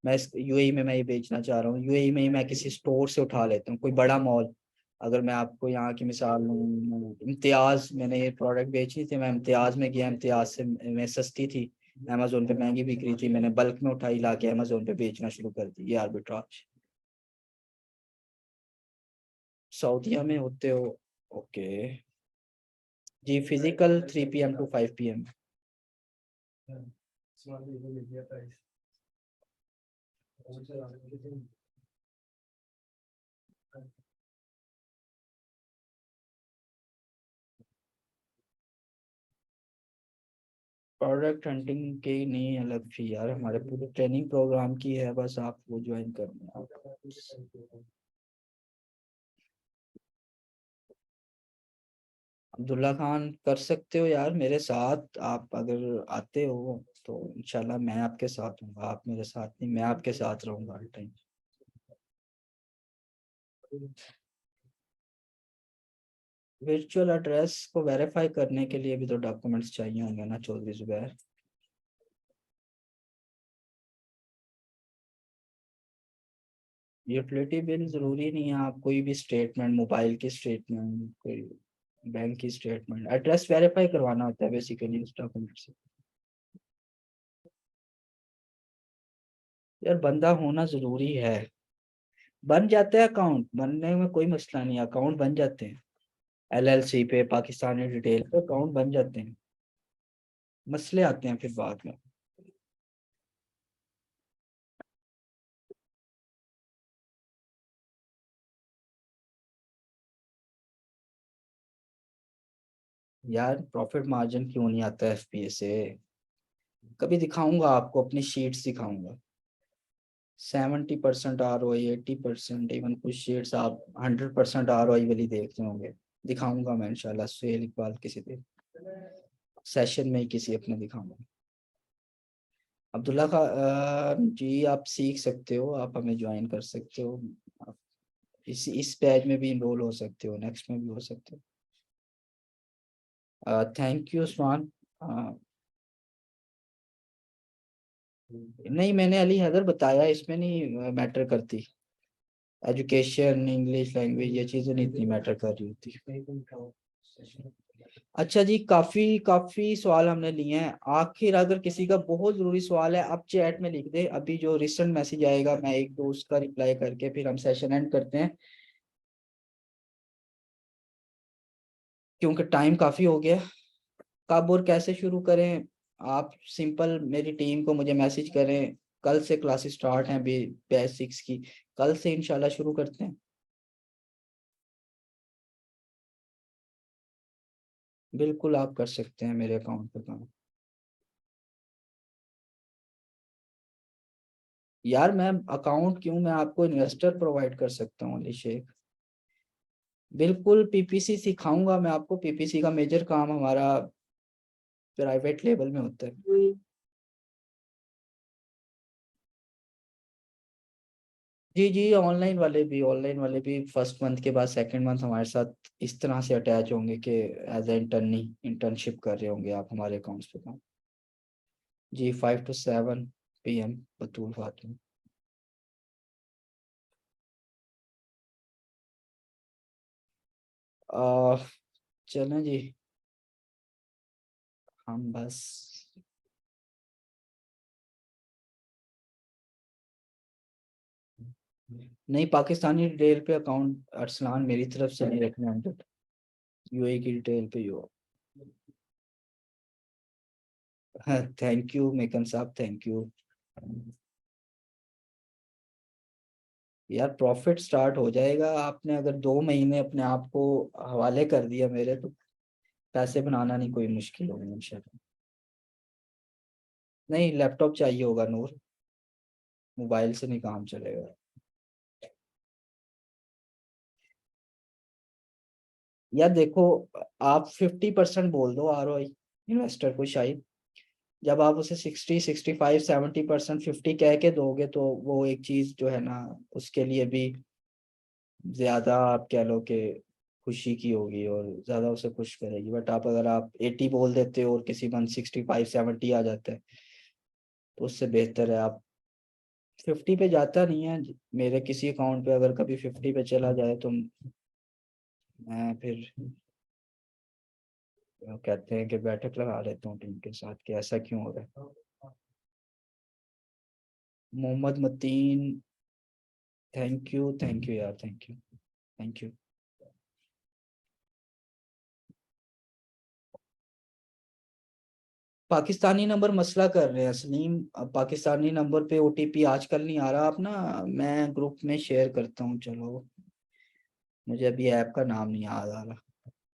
मैं इस यूएई में मैं ये बेचना चाह रहा हूँ, यूएई में ही मैं किसी स्टोर से उठा लेता हूँ, कोई बड़ा मॉल। अगर मैं आपको यहाँ की मिसाल लूँ, इम्तियाज, मैंने ये प्रोडक्ट बेची थी, मैं इम्तियाज में गया, इम्तियाज से मैं सस्ती थी, अमेजोन पे महंगी बिक रही थी, मैंने बल्क में उठाई ला के अमेजोन पे बेचना शुरू कर दी, ये आर्बिट्राज। सऊदीया में होते हो? ओके। जी, physical 3 PM to 5 PM। Product hunting की नहीं अलग फी यार, हमारे पूरे ट्रेनिंग प्रोग्राम की है, बस आप वो ज्वाइन करना है। अब्दुल्ला खान कर सकते हो यार मेरे साथ, आप अगर आते हो तो इंशाल्लाह मैं आपके साथ हूँ, आप मेरे साथ नहीं, मैं आपके साथ रहूंगा हर टाइम। वर्चुअल एड्रेस को वेरीफाई करने के लिए भी तो डॉक्यूमेंट्स चाहिए होंगे ना चौधरी जुबैर। यूटिलिटी बिल जरूरी नहीं है, आप कोई भी स्टेटमेंट, मोबाइल की स्टेटमेंट, कोई बैंक की स्टेटमेंट, एड्रेस वेरीफाई करवाना होता है बेसिकली उस डॉक्यूमेंट से। यार बंदा होना जरूरी है, बन जाते हैं अकाउंट, बनने में कोई मसला नहीं, अकाउंट बन जाते हैं। एलएलसी पे, पाकिस्तानी डिटेल पे अकाउंट बन जाते हैं, मसले आते हैं फिर बाद में। यार प्रॉफिट मार्जिन क्यों नहीं आता एफपीए से, कभी दिखाऊंगा आपको, अपनी शीट्स दिखाऊंगा। 70% ROI, 80%, इवन कुछ शीट्स आप 100% ROI वाली देखते होंगे, दिखाऊंगा मैं इंशाल्लाह सुहेल इकबाल किसी दिन। सेशन में ही किसी अपने दिखाऊंगा। अब्दुल्ला जी, आप सीख सकते हो, आप हमें ज्वाइन कर सकते हो। आप इस बैच में भी इनरोल हो सकते हो, नेक्स्ट में भी हो सकते हो। Thank you Usman. नहीं, मैंने अली हैदर बताया, इसमें नहीं मैटर करती। एजुकेशन, इंग्लिश लैंग्वेज, ये चीजें नहीं इतनी मैटर कर रही होती। अच्छा जी, काफी काफी सवाल हमने लिए हैं। आखिर अगर किसी का बहुत जरूरी सवाल है, आप चैट में लिख दे, अभी जो रिसेंट मैसेज आएगा मैं एक दो उसका रिप्लाई करके फिर हम सेशन एंड करते हैं, क्योंकि टाइम काफी हो गया। कब और कैसे शुरू करें? आप सिंपल मेरी टीम को मुझे मैसेज करें। कल से क्लासेस स्टार्ट हैं बैच 6 की, कल से इंशाल्लाह शुरू करते हैं। बिल्कुल, आप कर सकते हैं मेरे अकाउंट पर काम। यार मैं अकाउंट क्यों, मैं आपको इन्वेस्टर प्रोवाइड कर सकता हूँ अली शेख। बिल्कुल, पीपीसी सिखाऊंगा मैं आपको। पीपीसी का मेजर काम हमारा प्राइवेट लेवल में होता है। जी जी, ऑनलाइन वाले भी फर्स्ट मंथ के बाद सेकंड मंथ हमारे साथ इस तरह से अटैच होंगे कि एज ए इंटर्नशिप कर रहे होंगे आप हमारे अकाउंट्स पे काम। जी, 5 to 7 PM बतूल फातमा। आ चलें जी, हम बस। नहीं, पाकिस्तानी डिटेल पे अकाउंट अरसलान मेरी तरफ से नहीं रिकमेंडेड। यूएई की डिटेल पे ही हो। थैंक यू मेकन साहब, थैंक यू। यार प्रॉफिट स्टार्ट हो जाएगा, आपने अगर 2 महीने अपने आप को हवाले कर दिया मेरे, तो पैसे बनाना नहीं कोई मुश्किल होगा इंशाल्लाह। नहीं, लैपटॉप चाहिए होगा नूर, मोबाइल से नहीं काम चलेगा। यार देखो, आप 50% बोल दो ROI इन्वेस्टर को शायद। जब आप उसे 60, 65, 70%, 50 कह के दोगे तो वो एक चीज जो है ना, उसके लिए भी ज्यादा आप कह लो कि खुशी की होगी और ज्यादा उसे खुश करेगी। बट आप अगर आप 80 बोल देते हो और किसी मंथ 65, 70 आ जाता है, तो उससे बेहतर है आप 50 पे जाता नहीं है। मेरे किसी अकाउंट पे अगर कभी 50 पे चला जाए तो मैं फिर कहते हैं कि बैठक लगा लेता हूँ टीम के साथ कि ऐसा क्यों हो रहा है। मोहम्मद मतीन, थैंक यू यार, thank you, thank you. Pakistani number मसला कर रहे हैं सलीम। अब पाकिस्तानी नंबर पे OTP आजकल नहीं आ रहा। आप ना, मैं ग्रुप में शेयर करता हूँ, चलो। मुझे अभी ऐप का नाम नहीं याद आ रहा।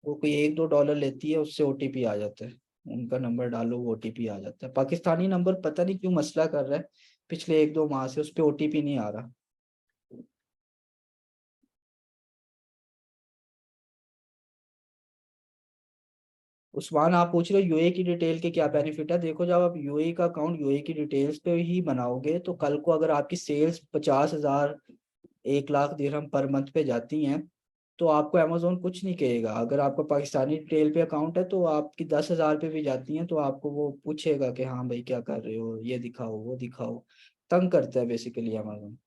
वो कोई $1-2 लेती है, उससे OTP आ जाता है। उनका नंबर डालो, वो OTP आ जाता है। पाकिस्तानी नंबर पता नहीं क्यों मसला कर रहा है, पिछले 1-2 माह से उस पर OTP नहीं आ रहा। उस्मान, आप पूछ रहे हो यूएई की डिटेल के क्या बेनिफिट है? देखो, जब आप यूएई का अकाउंट यूएई की डिटेल्स पे ही बनाओगे, तो कल को अगर आपकी सेल्स 50,000, 1 लाख दिरहम पर मंथ पे जाती हैं, तो आपको अमेजोन कुछ नहीं कहेगा। अगर आपका पाकिस्तानी डिटेल पे अकाउंट है तो आपकी 10,000 पे भी जाती हैं, तो आपको वो पूछेगा कि हाँ भाई क्या कर रहे हो, ये दिखाओ वो दिखाओ। तंग करता है बेसिकली अमेजोन।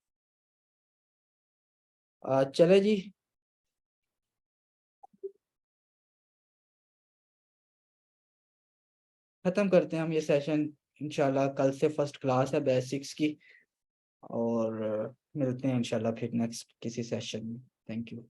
चले जी, खत्म करते हैं हम ये सेशन। इंशाल्लाह कल से फर्स्ट क्लास है बेसिक्स की, और मिलते हैं इंशाल्लाह फिर नेक्स्ट किसी सेशन में। Thank you.